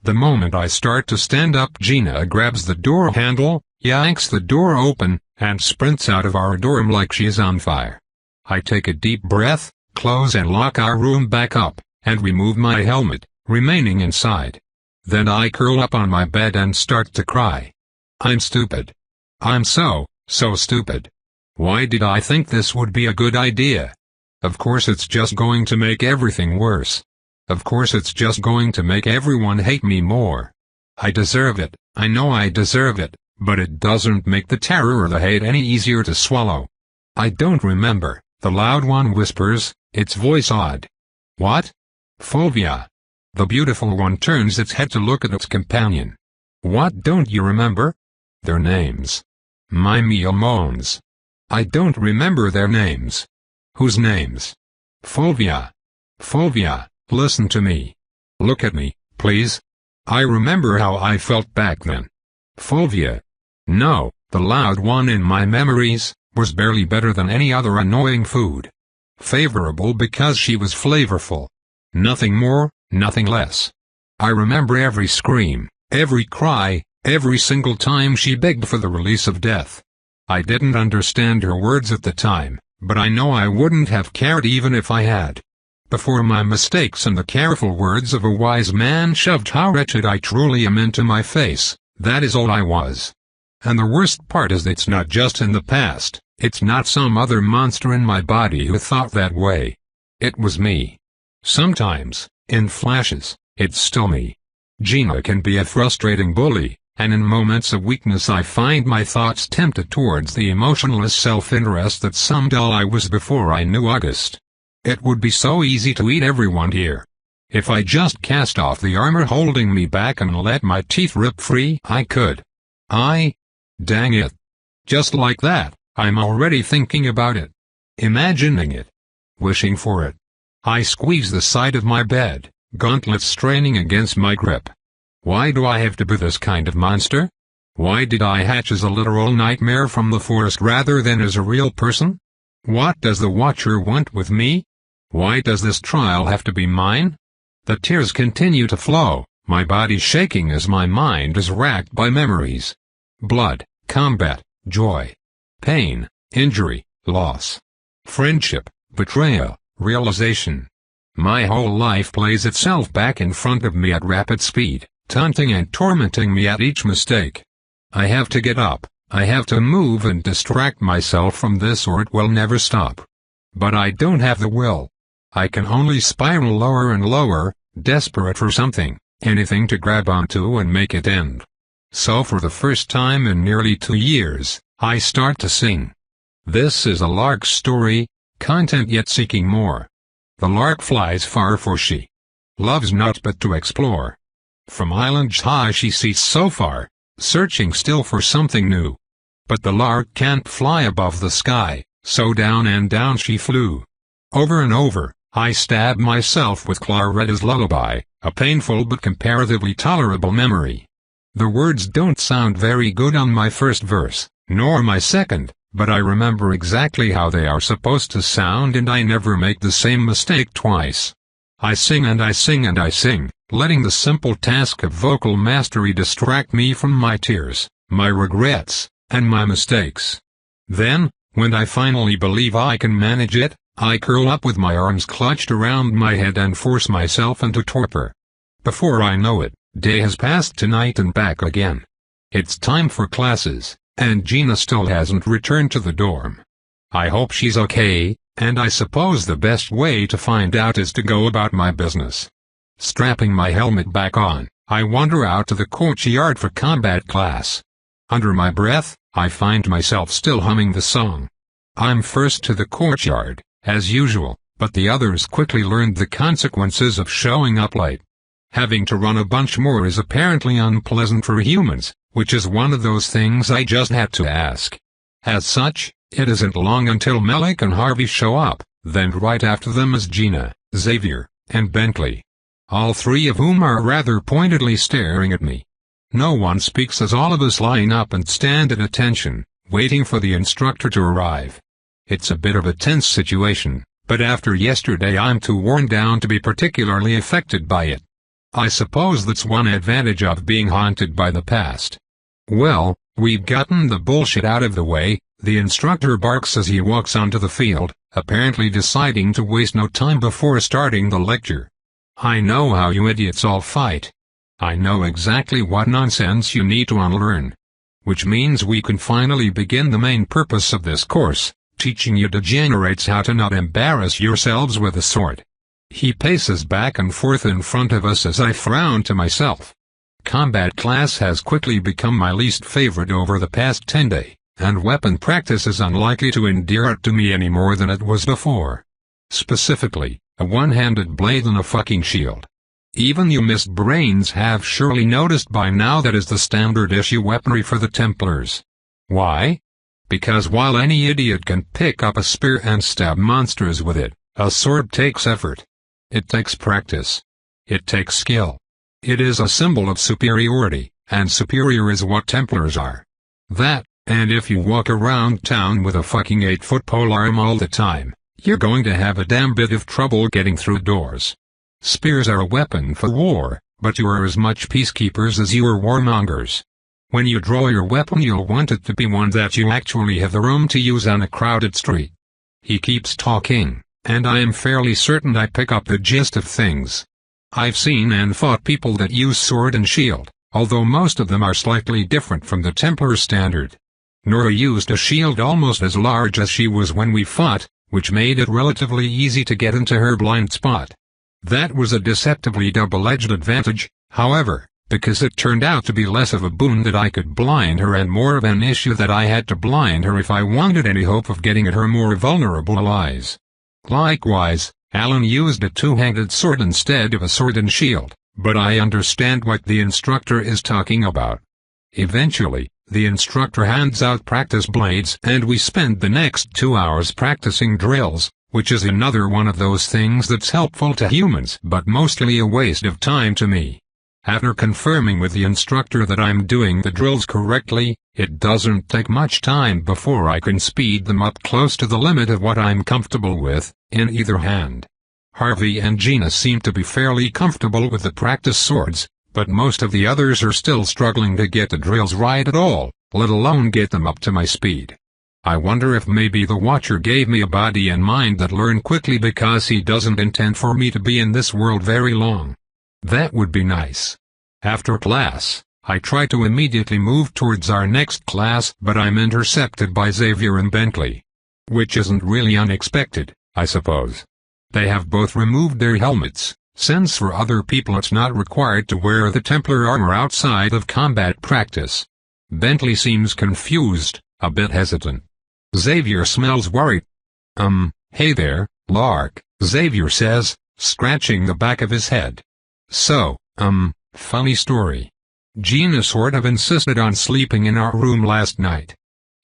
The moment I start to stand up, Gina grabs the door handle, yanks the door open, and sprints out of our dorm like she's on fire. I take a deep breath, close and lock our room back up, and remove my helmet, remaining inside. Then I curl up on my bed and start to cry. I'm stupid. I'm so stupid. Why did I think this would be a good idea? Of course it's just going to make everything worse. Of course it's just going to make everyone hate me more. I deserve it, I know I deserve it, but it doesn't make the terror or the hate any easier to swallow. I don't remember, the loud one whispers, its voice odd. What? Fulvia. The beautiful one turns its head to look at its companion. What don't you remember? Their names. Mimea moans. I don't remember their names. Whose names? Fulvia. Fulvia, listen to me. Look at me, please. I remember how I felt back then. Fulvia. No, the loud one in my memories, was barely better than any other annoying food. Favorable because she was flavorful. Nothing more, nothing less. I remember every scream, every cry, every single time she begged for the release of death. I didn't understand her words at the time, but I know I wouldn't have cared even if I had. Before my mistakes and the careful words of a wise man shoved how wretched I truly am into my face, that is all I was. And the worst part is it's not just in the past, it's not some other monster in my body who thought that way. It was me. Sometimes, in flashes, it's still me. Gina can be a frustrating bully, and in moments of weakness I find my thoughts tempted towards the emotionless self-interest that some doll I was before I knew August. It would be so easy to eat everyone here. If I just cast off the armor holding me back and let my teeth rip free, I could. Dang it. Just like that, I'm already thinking about it. Imagining it. Wishing for it. I squeeze the side of my bed, gauntlets straining against my grip. Why do I have to be this kind of monster? Why did I hatch as a literal nightmare from the forest rather than as a real person? What does the Watcher want with me? Why does this trial have to be mine? The tears continue to flow, my body shaking as my mind is racked by memories. Blood, combat, joy, pain, injury, loss, friendship, betrayal, realization. My whole life plays itself back in front of me at rapid speed, taunting and tormenting me at each mistake. I have to get up, I have to move and distract myself from this or it will never stop. But I don't have the will. I can only spiral lower and lower, desperate for something, anything to grab onto and make it end. So for the first time in nearly 2 years, I start to sing. This is a lark's story, content yet seeking more. The lark flies far for she loves not but to explore. From islands high she sees so far, searching still for something new. But the lark can't fly above the sky, so down and down she flew. Over and over, I stab myself with Claretta's lullaby, a painful but comparatively tolerable memory. The words don't sound very good on my first verse, nor my second, but I remember exactly how they are supposed to sound and I never make the same mistake twice. I sing and I sing and I sing, letting the simple task of vocal mastery distract me from my tears, my regrets, and my mistakes. Then, when I finally believe I can manage it, I curl up with my arms clutched around my head and force myself into torpor. Before I know it, day has passed to night and back again. It's time for classes, and Gina still hasn't returned to the dorm. I hope she's okay, and I suppose the best way to find out is to go about my business. Strapping my helmet back on, I wander out to the courtyard for combat class. Under my breath, I find myself still humming the song. I'm first to the courtyard, as usual, but the others quickly learned the consequences of showing up late. Having to run a bunch more is apparently unpleasant for humans, which is one of those things I just had to ask. As such, it isn't long until Malik and Harvey show up, then right after them is Gina, Xavier, and Bentley. All three of whom are rather pointedly staring at me. No one speaks as all of us line up and stand at attention, waiting for the instructor to arrive. It's a bit of a tense situation, but after yesterday I'm too worn down to be particularly affected by it. I suppose that's one advantage of being haunted by the past. Well, we've gotten the bullshit out of the way, the instructor barks as he walks onto the field, apparently deciding to waste no time before starting the lecture. I know how you idiots all fight. I know exactly what nonsense you need to unlearn. Which means we can finally begin the main purpose of this course, teaching you degenerates how to not embarrass yourselves with a sword. He paces back and forth in front of us as I frown to myself. Combat class has quickly become my least favorite over the past 10 days, and weapon practice is unlikely to endear it to me any more than it was before. Specifically, a one-handed blade and a fucking shield. Even you missed brains have surely noticed by now that is the standard issue weaponry for the Templars. Why? Because while any idiot can pick up a spear and stab monsters with it, a sword takes effort. It takes practice. It takes skill. It is a symbol of superiority, and superior is what Templars are. That, and if you walk around town with a fucking 8-foot polearm all the time, you're going to have a damn bit of trouble getting through doors. Spears are a weapon for war, but you are as much peacekeepers as you are warmongers. When you draw your weapon, you'll want it to be one that you actually have the room to use on a crowded street. He keeps talking, and I am fairly certain I pick up the gist of things. I've seen and fought people that use sword and shield, although most of them are slightly different from the Templar standard. Nora used a shield almost as large as she was when we fought, which made it relatively easy to get into her blind spot. That was a deceptively double-edged advantage, however, because it turned out to be less of a boon that I could blind her and more of an issue that I had to blind her if I wanted any hope of getting at her more vulnerable allies. Likewise, Alan used a two-handed sword instead of a sword and shield, but I understand what the instructor is talking about. Eventually, the instructor hands out practice blades and we spend the next 2 hours practicing drills, which is another one of those things that's helpful to humans but mostly a waste of time to me. After confirming with the instructor that I'm doing the drills correctly, it doesn't take much time before I can speed them up close to the limit of what I'm comfortable with, in either hand. Harvey and Gina seem to be fairly comfortable with the practice swords, but most of the others are still struggling to get the drills right at all, let alone get them up to my speed. I wonder if maybe the Watcher gave me a body and mind that learn quickly because he doesn't intend for me to be in this world very long. That would be nice. After class, I try to immediately move towards our next class, but I'm intercepted by Xavier and Bentley. Which isn't really unexpected, I suppose. They have both removed their helmets, since for other people it's not required to wear the Templar armor outside of combat practice. Bentley seems confused, a bit hesitant. Xavier smells worried. Hey there, Lark, Xavier says, scratching the back of his head. So, funny story. Gina sort of insisted on sleeping in our room last night.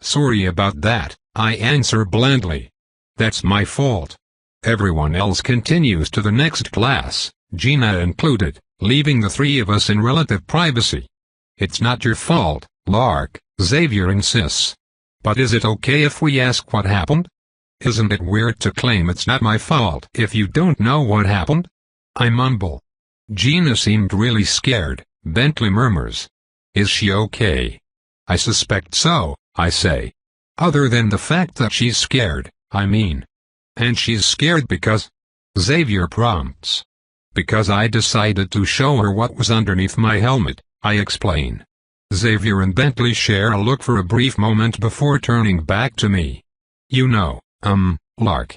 Sorry about that, I answer blandly. That's my fault. Everyone else continues to the next class, Gina included, leaving the three of us in relative privacy. It's not your fault, Lark, Xavier insists. But is it okay if we ask what happened? Isn't it weird to claim it's not my fault if you don't know what happened? I mumble. Gina seemed really scared, Bentley murmurs. Is she okay? I suspect so, I say. Other than the fact that she's scared, I mean. And she's scared because... Xavier prompts. Because I decided to show her what was underneath my helmet, I explain. Xavier and Bentley share a look for a brief moment before turning back to me. You know, Lark.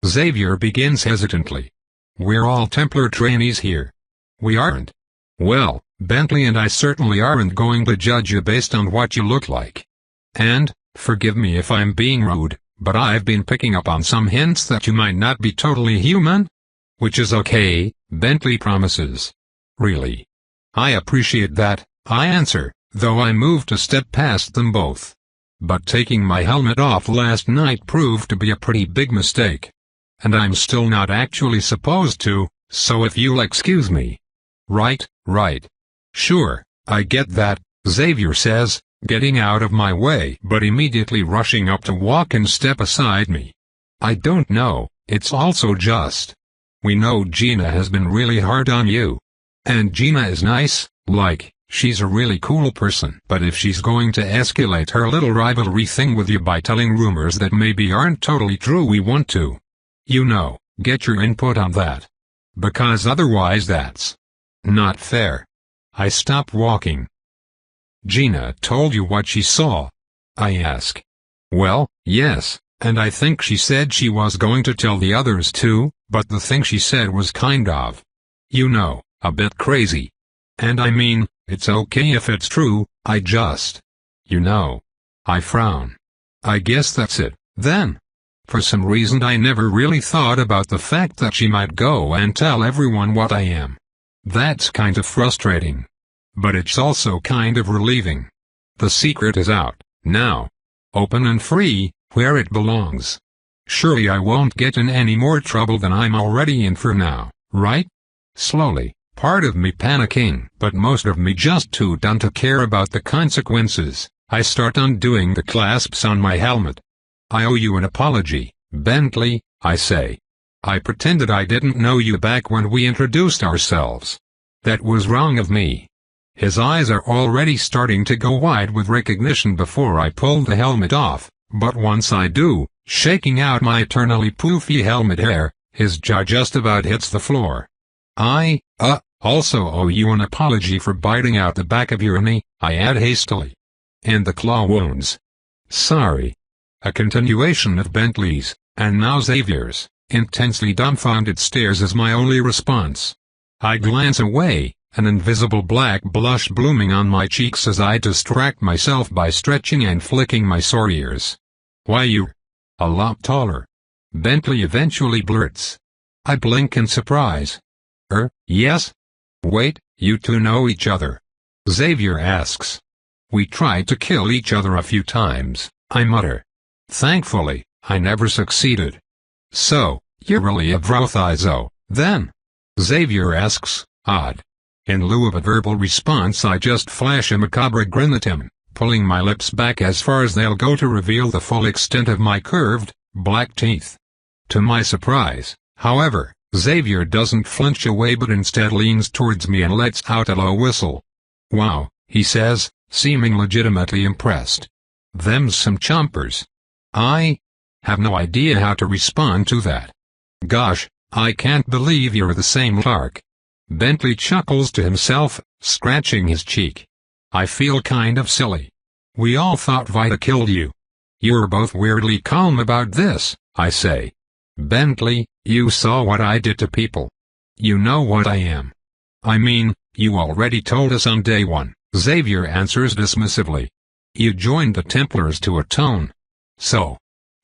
Xavier begins hesitantly. We're all Templar trainees here. We aren't. Well, Bentley and I certainly aren't going to judge you based on what you look like. And, forgive me if I'm being rude, but I've been picking up on some hints that you might not be totally human. Which is okay, Bentley promises. Really? I appreciate that, I answer, though I moved a step past them both. But taking my helmet off last night proved to be a pretty big mistake. And I'm still not actually supposed to, so if you'll excuse me. Right. Sure, I get that, Xavier says, getting out of my way but immediately rushing up to walk and step aside me. I don't know, it's also just. We know Gina has been really hard on you. And Gina is nice, like, she's a really cool person. But if she's going to escalate her little rivalry thing with you by telling rumors that maybe aren't totally true, we want to, you know, get your input on that. Because otherwise that's not fair. I stop walking. Gina told you what she saw? I ask. Well, yes, and I think she said she was going to tell the others too, but the thing she said was kind of, you know, a bit crazy. And I mean, it's okay if it's true, I just, you know. I frown. I guess that's it, then. For some reason I never really thought about the fact that she might go and tell everyone what I am. That's kind of frustrating. But it's also kind of relieving. The secret is out, now. Open and free, where it belongs. Surely I won't get in any more trouble than I'm already in for now, right? Slowly, part of me panicking, but most of me just too done to care about the consequences. I start undoing the clasps on my helmet. "I owe you an apology, Bentley," I say. "I pretended I didn't know you back when we introduced ourselves. That was wrong of me." His eyes are already starting to go wide with recognition before I pull the helmet off, but once I do, shaking out my eternally poofy helmet hair, his jaw just about hits the floor. "I, also owe you an apology for biting out the back of your knee," I add hastily. "And the claw wounds." "Sorry." A continuation of Bentley's, and now Xavier's, intensely dumbfounded stares is my only response. I glance away, an invisible black blush blooming on my cheeks as I distract myself by stretching and flicking my sore ears. "Why, you're a lot taller," Bentley eventually blurts. I blink in surprise. Yes? Wait, you two know each other?" Xavier asks. "We tried to kill each other a few times," I mutter. "Thankfully, I never succeeded." "So, you're really a Vrothizo, then?" Xavier asks, odd. In lieu of a verbal response I just flash a macabre grin at him, pulling my lips back as far as they'll go to reveal the full extent of my curved, black teeth. To my surprise, however, Xavier doesn't flinch away but instead leans towards me and lets out a low whistle. "Wow," he says, seeming legitimately impressed. "Them's some chompers." I have no idea how to respond to that. "Gosh, I can't believe you're the same Lark." Bentley chuckles to himself, scratching his cheek. I feel kind of silly. "We all thought Vita killed you." "You're both weirdly calm about this," I say. "Bentley, you saw what I did to people. You know what I am." "I mean, you already told us on day one," Xavier answers dismissively. "You joined the Templars to atone. So,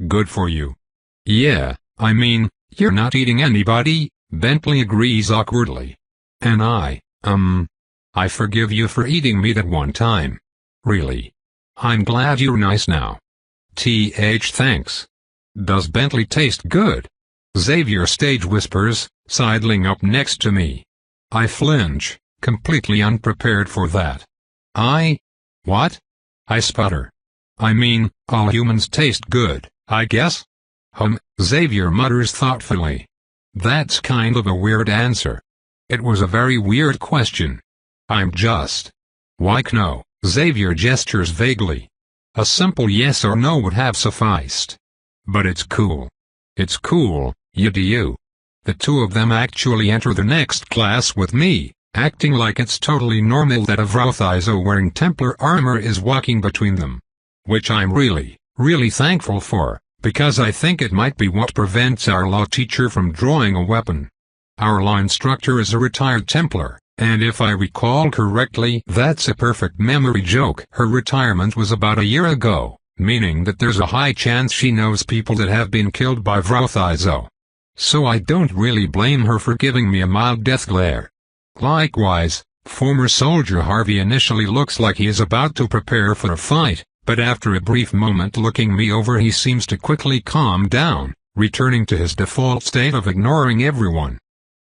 good for you." "Yeah, I mean, you're not eating anybody," Bentley agrees awkwardly. "And I forgive you for eating me that one time. Really. I'm glad you're nice now." Thanks. "Does Bentley taste good?" Xavier stage whispers, sidling up next to me. I flinch, completely unprepared for that. What?" I sputter. "I mean, all humans taste good, I guess?" Xavier mutters thoughtfully. "That's kind of a weird answer." It was a very weird question. I'm just. "Like no," Xavier gestures vaguely. A simple yes or no would have sufficed. "But it's cool." "It's cool, you do." The two of them actually enter the next class with me, acting like it's totally normal that a Vrothizo wearing Templar armor is walking between them. Which I'm really, really thankful for, because I think it might be what prevents our law teacher from drawing a weapon. Our law instructor is a retired Templar, and if I recall correctly that's a perfect memory joke. Her retirement was about a year ago, meaning that there's a high chance she knows people that have been killed by Vrothizo. So I don't really blame her for giving me a mild death glare. Likewise, former soldier Harvey initially looks like he is about to prepare for a fight, but after a brief moment looking me over he seems to quickly calm down, returning to his default state of ignoring everyone.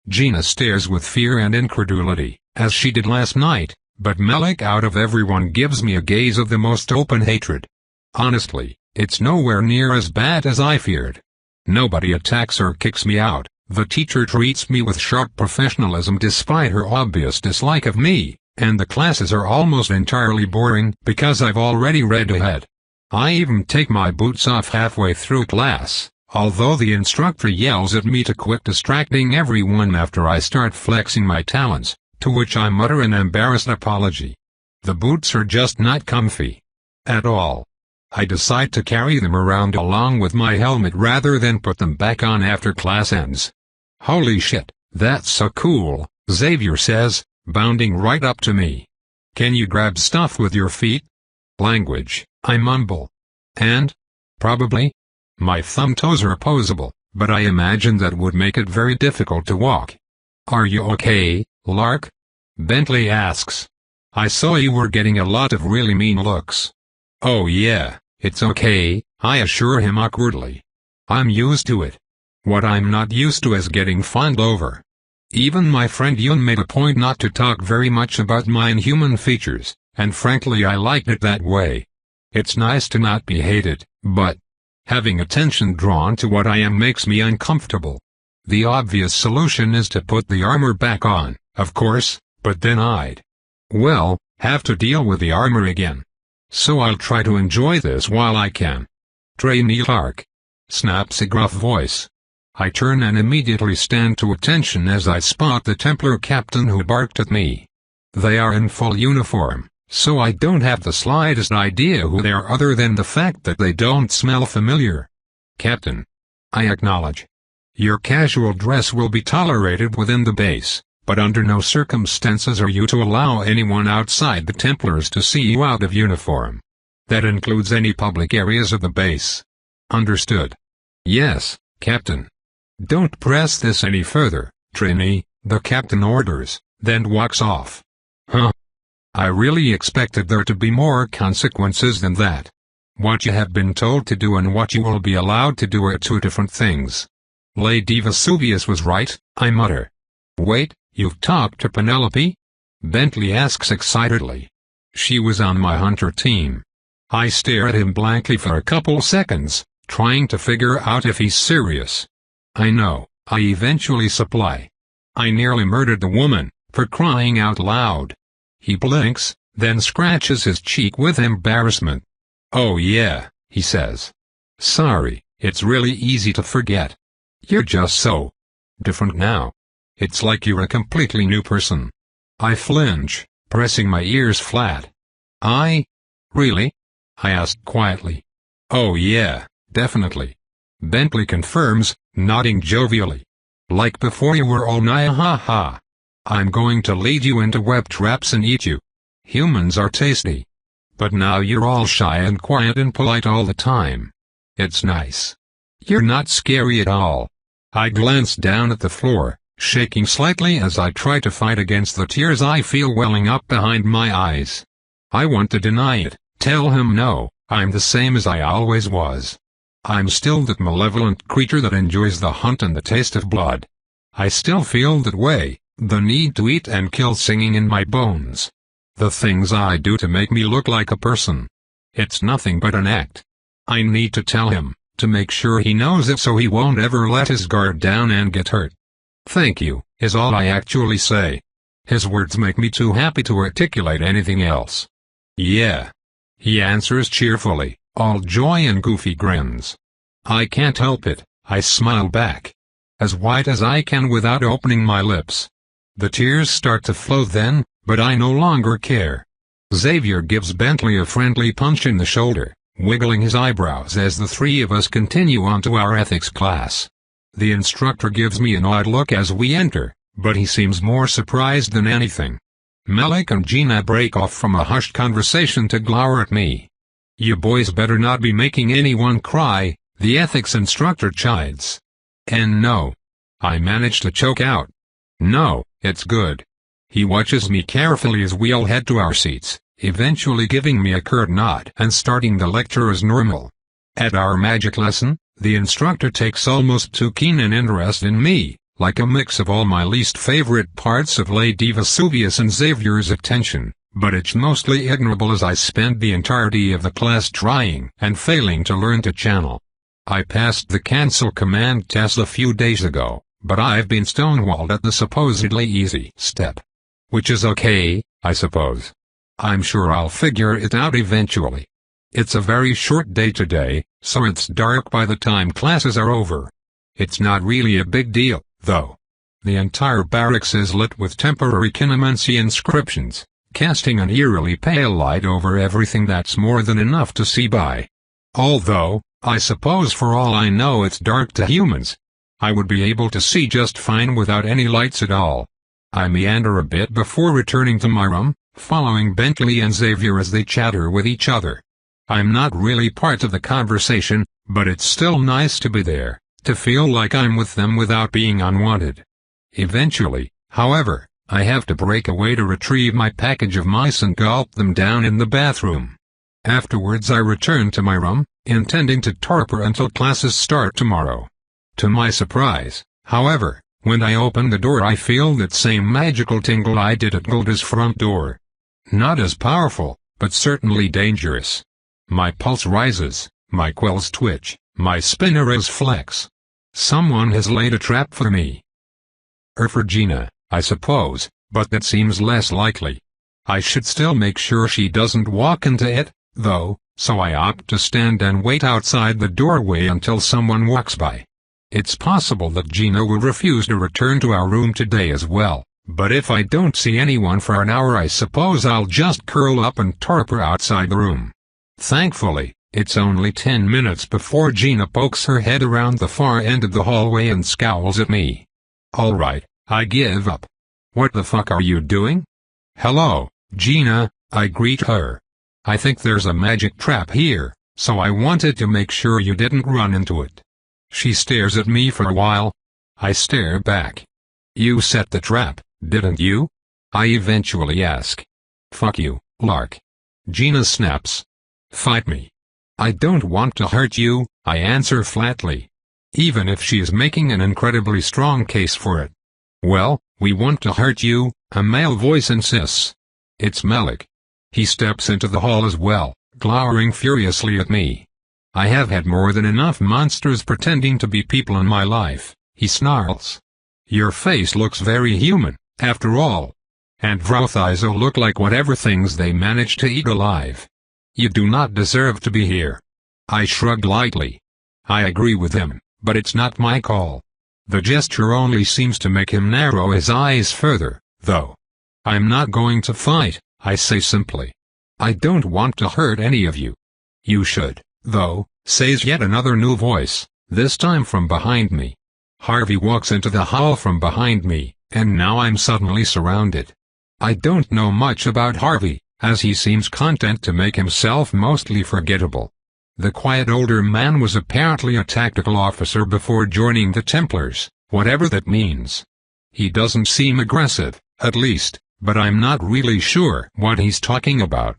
Gina stares with fear and incredulity, as she did last night, but Malik out of everyone gives me a gaze of the most open hatred. Honestly, it's nowhere near as bad as I feared. Nobody attacks or kicks me out, the teacher treats me with sharp professionalism despite her obvious dislike of me, and the classes are almost entirely boring because I've already read ahead. I even take my boots off halfway through class, although the instructor yells at me to quit distracting everyone after I start flexing my talents, to which I mutter an embarrassed apology. The boots are just not comfy. At all. I decide to carry them around along with my helmet rather than put them back on after class ends. "Holy shit, that's so cool," Xavier says, bounding right up to me. "Can you grab stuff with your feet?" "Language," I mumble. "And? Probably. My thumb toes are opposable, but I imagine that would make it very difficult to walk." "Are you okay, Lark?" Bentley asks. "I saw you were getting a lot of really mean looks." "Oh yeah, it's okay," I assure him awkwardly. "I'm used to it. What I'm not used to is getting fawned over." Even my friend Yun made a point not to talk very much about my inhuman features, and frankly I liked it that way. It's nice to not be hated, but having attention drawn to what I am makes me uncomfortable. The obvious solution is to put the armor back on, of course, but then I'd, well, have to deal with the armor again. So I'll try to enjoy this while I can. Trainee Clark, snaps a gruff voice. I turn and immediately stand to attention as I spot the Templar captain who barked at me. They are in full uniform, so I don't have the slightest idea who they are other than the fact that they don't smell familiar. Captain, I acknowledge. Your casual dress will be tolerated within the base, but under no circumstances are you to allow anyone outside the Templars to see you out of uniform. That includes any public areas of the base. Understood? Yes, Captain. Don't press this any further, trainee, the captain orders, then walks off. Huh. I really expected there to be more consequences than that. What you have been told to do and what you will be allowed to do are two different things. Lady Vesuvius was right, I mutter. Wait, you've talked to Penelope? Bentley asks excitedly. She was on my hunter team. I stare at him blankly for a couple seconds, trying to figure out if he's serious. I know, I eventually supply. I nearly murdered the woman, for crying out loud. He blinks, then scratches his cheek with embarrassment. Oh yeah, he says. Sorry, it's really easy to forget. You're just so different now. It's like you're a completely new person. I flinch, pressing my ears flat. Really? I asked quietly. Oh yeah, definitely. Bentley confirms, nodding jovially. Like before you were all ha. I'm going to lead you into web traps and eat you. Humans are tasty. But now you're all shy and quiet and polite all the time. It's nice. You're not scary at all. I glance down at the floor, shaking slightly as I try to fight against the tears I feel welling up behind my eyes. I want to deny it, tell him no, I'm the same as I always was. I'm still that malevolent creature that enjoys the hunt and the taste of blood. I still feel that way, the need to eat and kill singing in my bones. The things I do to make me look like a person. It's nothing but an act. I need to tell him, to make sure he knows it so he won't ever let his guard down and get hurt. Thank you, is all I actually say. His words make me too happy to articulate anything else. Yeah. He answers cheerfully, all joy and goofy grins. I can't help it, I smile back. As white as I can without opening my lips. The tears start to flow then, but I no longer care. Xavier gives Bentley a friendly punch in the shoulder, wiggling his eyebrows as the three of us continue on to our ethics class. The instructor gives me an odd look as we enter, but he seems more surprised than anything. Malik and Gina break off from a hushed conversation to glower at me. You boys better not be making anyone cry, the ethics instructor chides. And no. I manage to choke out. No, it's good. He watches me carefully as we all head to our seats, eventually giving me a curt nod and starting the lecture as normal. At our magic lesson, the instructor takes almost too keen an interest in me, like a mix of all my least favorite parts of Lady Vesuvius and Xavier's attention, but it's mostly ignorable as I spend the entirety of the class trying and failing to learn to channel. I passed the cancel command test a few days ago, but I've been stonewalled at the supposedly easy step. Which is okay, I suppose. I'm sure I'll figure it out eventually. It's a very short day today, so it's dark by the time classes are over. It's not really a big deal, though. The entire barracks is lit with temporary kinemancey inscriptions, casting an eerily pale light over everything that's more than enough to see by. Although, I suppose for all I know it's dark to humans. I would be able to see just fine without any lights at all. I meander a bit before returning to my room, following Bentley and Xavier as they chatter with each other. I'm not really part of the conversation, but it's still nice to be there, to feel like I'm with them without being unwanted. Eventually, however, I have to break away to retrieve my package of mice and gulp them down in the bathroom. Afterwards I return to my room, intending to torpor until classes start tomorrow. To my surprise, however, When I open the door I feel that same magical tingle I did at Gilda's front door. Not as powerful, but certainly dangerous. My pulse rises, my quills twitch, my spinners flex. Someone has laid a trap for me. Or for Gina, I suppose, but that seems less likely. I should still make sure she doesn't walk into it, though, so I opt to stand and wait outside the doorway until someone walks by. It's possible that Gina will refuse to return to our room today as well, but if I don't see anyone for an hour I suppose I'll just curl up and torpor outside the room. Thankfully, it's only 10 minutes before Gina pokes her head around the far end of the hallway and scowls at me. Alright, I give up. What the fuck are you doing? Hello, Gina, I greet her. I think there's a magic trap here, so I wanted to make sure you didn't run into it. She stares at me for a while. I stare back. You set the trap, didn't you? I eventually ask. Fuck you, Lark. Gina snaps. Fight me. I don't want to hurt you, I answer flatly. Even if she is making an incredibly strong case for it. Well, we want to hurt you, a male voice insists. It's Malik. He steps into the hall as well, glowering furiously at me. I have had more than enough monsters pretending to be people in my life, he snarls. Your face looks very human, after all. And both eyes look like whatever things they manage to eat alive. You do not deserve to be here. I shrug lightly. I agree with him, but it's not my call. The gesture only seems to make him narrow his eyes further, though. I'm not going to fight, I say simply. I don't want to hurt any of you. You should, though, says yet another new voice, this time from behind me. Harvey walks into the hall from behind me, and now I'm suddenly surrounded. I don't know much about Harvey, as he seems content to make himself mostly forgettable. The quiet older man was apparently a tactical officer before joining the Templars, whatever that means. He doesn't seem aggressive, at least, but I'm not really sure what he's talking about.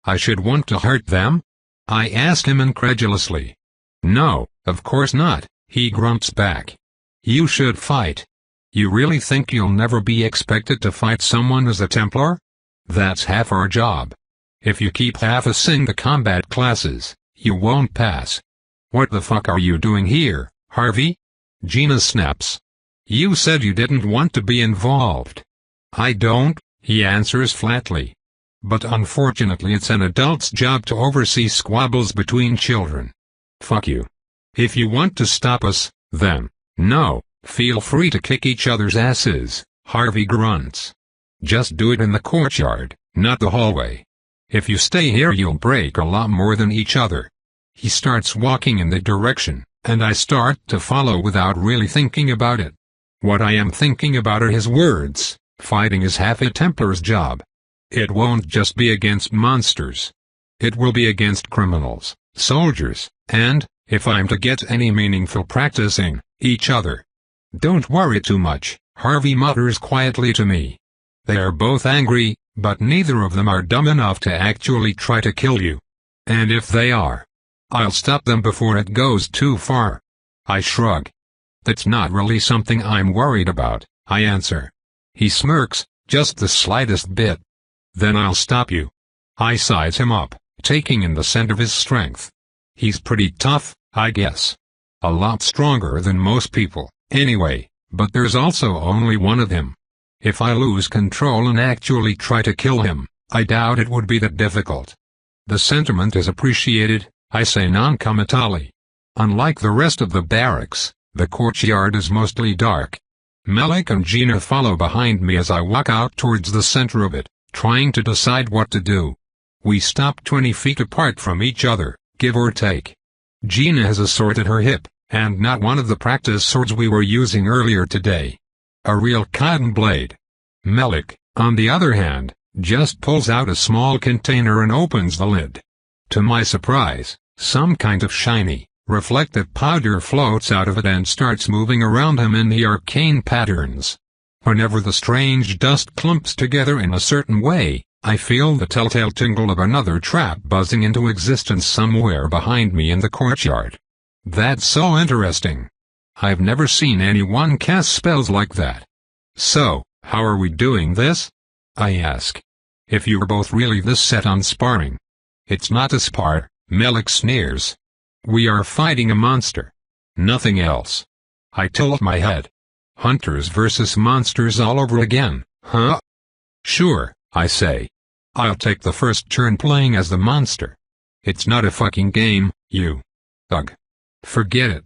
I should want to hurt them? I asked him incredulously. No, of course not, he grunts back. You should fight. You really think you'll never be expected to fight someone as a Templar? That's half our job. If you keep half-assing the combat classes, you won't pass. What the fuck are you doing here, Harvey? Gina snaps. You said you didn't want to be involved. I don't, he answers flatly. But unfortunately it's an adult's job to oversee squabbles between children. Fuck you. If you want to stop us, then, no, feel free to kick each other's asses, Harvey grunts. Just do it in the courtyard, not the hallway. If you stay here you'll break a lot more than each other. He starts walking in the direction, and I start to follow without really thinking about it. What I am thinking about are his words, fighting is half a Templar's job. It won't just be against monsters. It will be against criminals, soldiers, and, if I'm to get any meaningful practicing, each other. Don't worry too much, Harvey mutters quietly to me. They are both angry, but neither of them are dumb enough to actually try to kill you. And if they are, I'll stop them before it goes too far. I shrug. That's not really something I'm worried about, I answer. He smirks, just the slightest bit. Then I'll stop you. I size him up, taking in the scent of his strength. He's pretty tough, I guess. A lot stronger than most people, anyway, but there's also only one of him. If I lose control and actually try to kill him, I doubt it would be that difficult. The sentiment is appreciated, I say non-committally. Unlike the rest of the barracks, the courtyard is mostly dark. Malik and Gina follow behind me as I walk out towards the center of it, trying to decide what to do. We stop 20 feet apart from each other, give or take. Gina has a sword at her hip, and not one of the practice swords we were using earlier today. A real cotton blade. Malik, on the other hand, just pulls out a small container and opens the lid. To my surprise, some kind of shiny, reflective powder floats out of it and starts moving around him in the arcane patterns. Whenever the strange dust clumps together in a certain way, I feel the telltale tingle of another trap buzzing into existence somewhere behind me in the courtyard. That's so interesting. I've never seen anyone cast spells like that. So, how are we doing this? I ask. If you're both really this set on sparring. It's not a spar, Melik sneers. We are fighting a monster. Nothing else. I tilt my head. Hunters versus monsters all over again, huh? Sure, I say. I'll take the first turn playing as the monster. It's not a fucking game, you. Ugh. Forget it.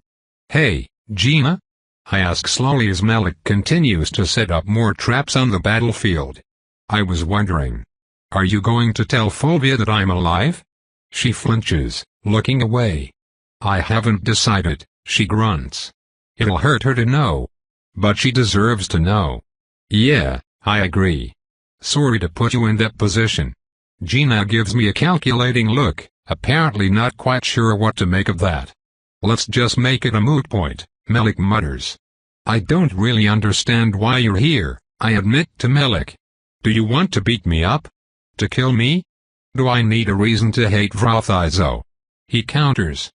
Hey, Gina? I ask slowly as Melik continues to set up more traps on the battlefield. I was wondering. Are you going to tell Fulvia that I'm alive? She flinches, looking away. I haven't decided, she grunts. It'll hurt her to know. But she deserves to know. Yeah, I agree. Sorry to put you in that position. Gina gives me a calculating look, apparently not quite sure what to make of that. Let's just make it a moot point, Melik mutters. I don't really understand why you're here, I admit to Melik. Do you want to beat me up? To kill me? Do I need a reason to hate Vrothizo? He counters.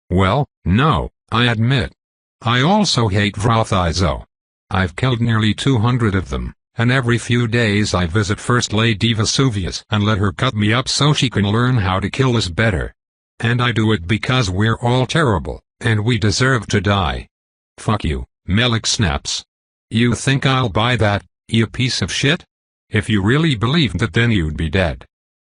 Well, no, I admit. I also hate Vrothizo. I've killed nearly 200 of them, and every few days I visit First Lady Vesuvius and let her cut me up so she can learn how to kill us better. And I do it because we're all terrible, and we deserve to die. Fuck you, Melik snaps. You think I'll buy that, you piece of shit? If you really believed that, then you'd be dead.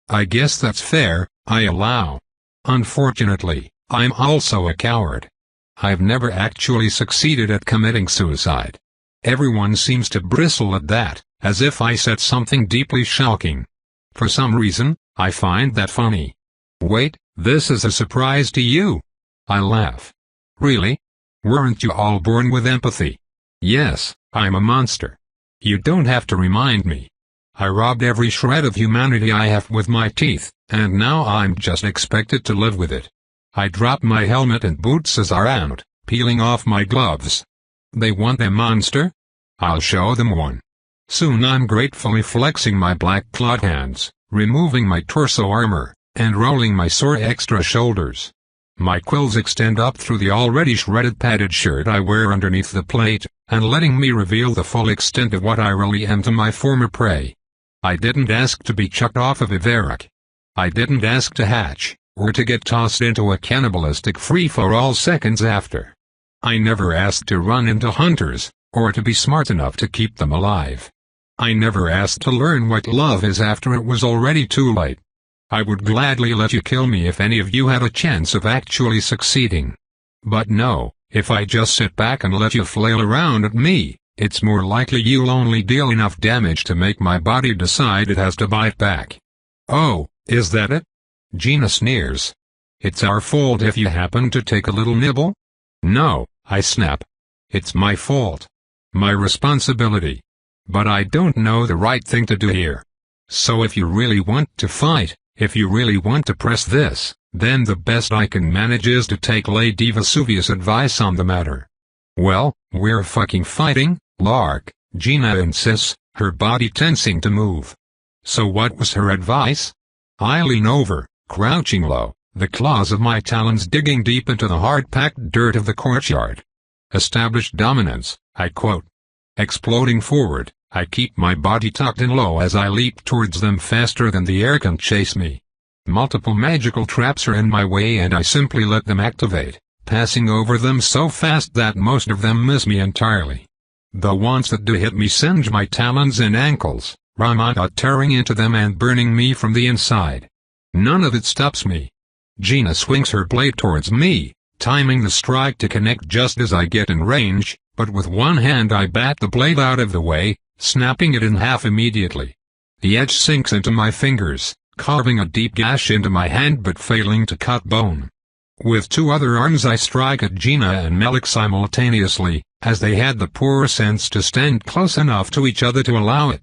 I guess that's fair, I allow. Unfortunately, I'm also a coward. I've never actually succeeded at committing suicide. Everyone seems to bristle at that, as if I said something deeply shocking. For some reason, I find that funny. Wait, this is a surprise to you? I laugh. Really? Weren't you all born with empathy? Yes, I'm a monster. You don't have to remind me. I robbed every shred of humanity I have with my teeth, and now I'm just expected to live with it. I drop my helmet and boots as I out, peeling off my gloves. They want a monster? I'll show them one. Soon I'm gratefully flexing my black clawed hands, removing my torso armor, and rolling my sore extra shoulders. My quills extend up through the already shredded padded shirt I wear underneath the plate, and letting me reveal the full extent of what I really am to my former prey. I didn't ask to be chucked off of a Varrock. I didn't ask to hatch, or to get tossed into a cannibalistic free-for-all seconds after. I never asked to run into hunters, or to be smart enough to keep them alive. I never asked to learn what love is after it was already too late. I would gladly let you kill me if any of you had a chance of actually succeeding. But no, if I just sit back and let you flail around at me, it's more likely you'll only deal enough damage to make my body decide it has to bite back. Oh, is that it? Gina sneers. It's our fault if you happen to take a little nibble? No, I snap. It's my fault. My responsibility. But I don't know the right thing to do here. So if you really want to fight, if you really want to press this, then the best I can manage is to take Lady Vesuvius' advice on the matter. Well, we're fucking fighting, Lark, Gina insists, her body tensing to move. So what was her advice? I lean over, crouching low, the claws of my talons digging deep into the hard-packed dirt of the courtyard. Establish dominance, I quote. Exploding forward, I keep my body tucked in low as I leap towards them faster than the air can chase me. Multiple magical traps are in my way and I simply let them activate, passing over them so fast that most of them miss me entirely. The ones that do hit me singe my talons and ankles, Ramada tearing into them and burning me from the inside. None of it stops me. Gina swings her blade towards me, timing the strike to connect just as I get in range, but with one hand I bat the blade out of the way, snapping it in half immediately. The edge sinks into my fingers, carving a deep gash into my hand but failing to cut bone. With two other arms I strike at Gina and Melik simultaneously, as they had the poor sense to stand close enough to each other to allow it.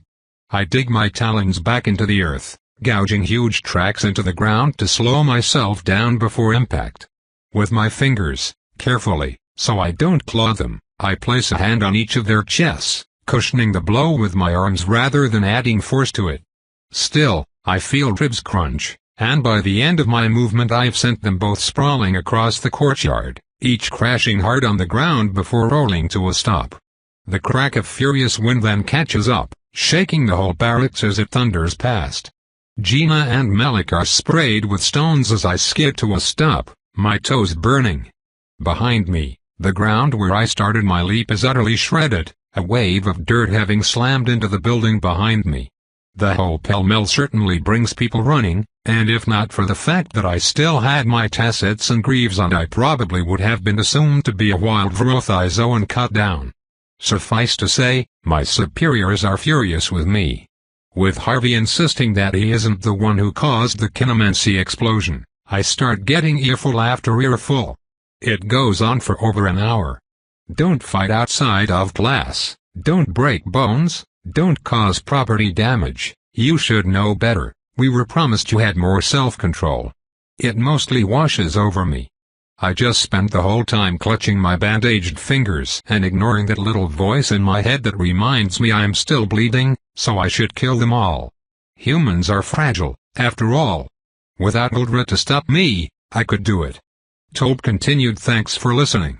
I dig my talons back into the earth, gouging huge tracks into the ground to slow myself down before impact. With my fingers, carefully, so I don't claw them, I place a hand on each of their chests, cushioning the blow with my arms rather than adding force to it. Still, I feel ribs crunch, and by the end of my movement I've sent them both sprawling across the courtyard, each crashing hard on the ground before rolling to a stop. The crack of furious wind then catches up, shaking the whole barracks as it thunders past. Gina and Malik are sprayed with stones as I skid to a stop, my toes burning. Behind me, the ground where I started my leap is utterly shredded, a wave of dirt having slammed into the building behind me. The whole pell-mell certainly brings people running, and if not for the fact that I still had my tassets and greaves on, I probably would have been assumed to be a wild Verothizo and cut down. Suffice to say, my superiors are furious with me. With Harvey insisting that he isn't the one who caused the Kinamensi explosion, I start getting earful after earful. It goes on for over an hour. Don't fight outside of class, don't break bones, don't cause property damage, you should know better, we were promised you had more self-control. It mostly washes over me. I just spent the whole time clutching my bandaged fingers and ignoring that little voice in my head that reminds me I'm still bleeding, so I should kill them all. Humans are fragile, after all. Without Uldra to stop me, I could do it. Tobe continued. Thanks for listening.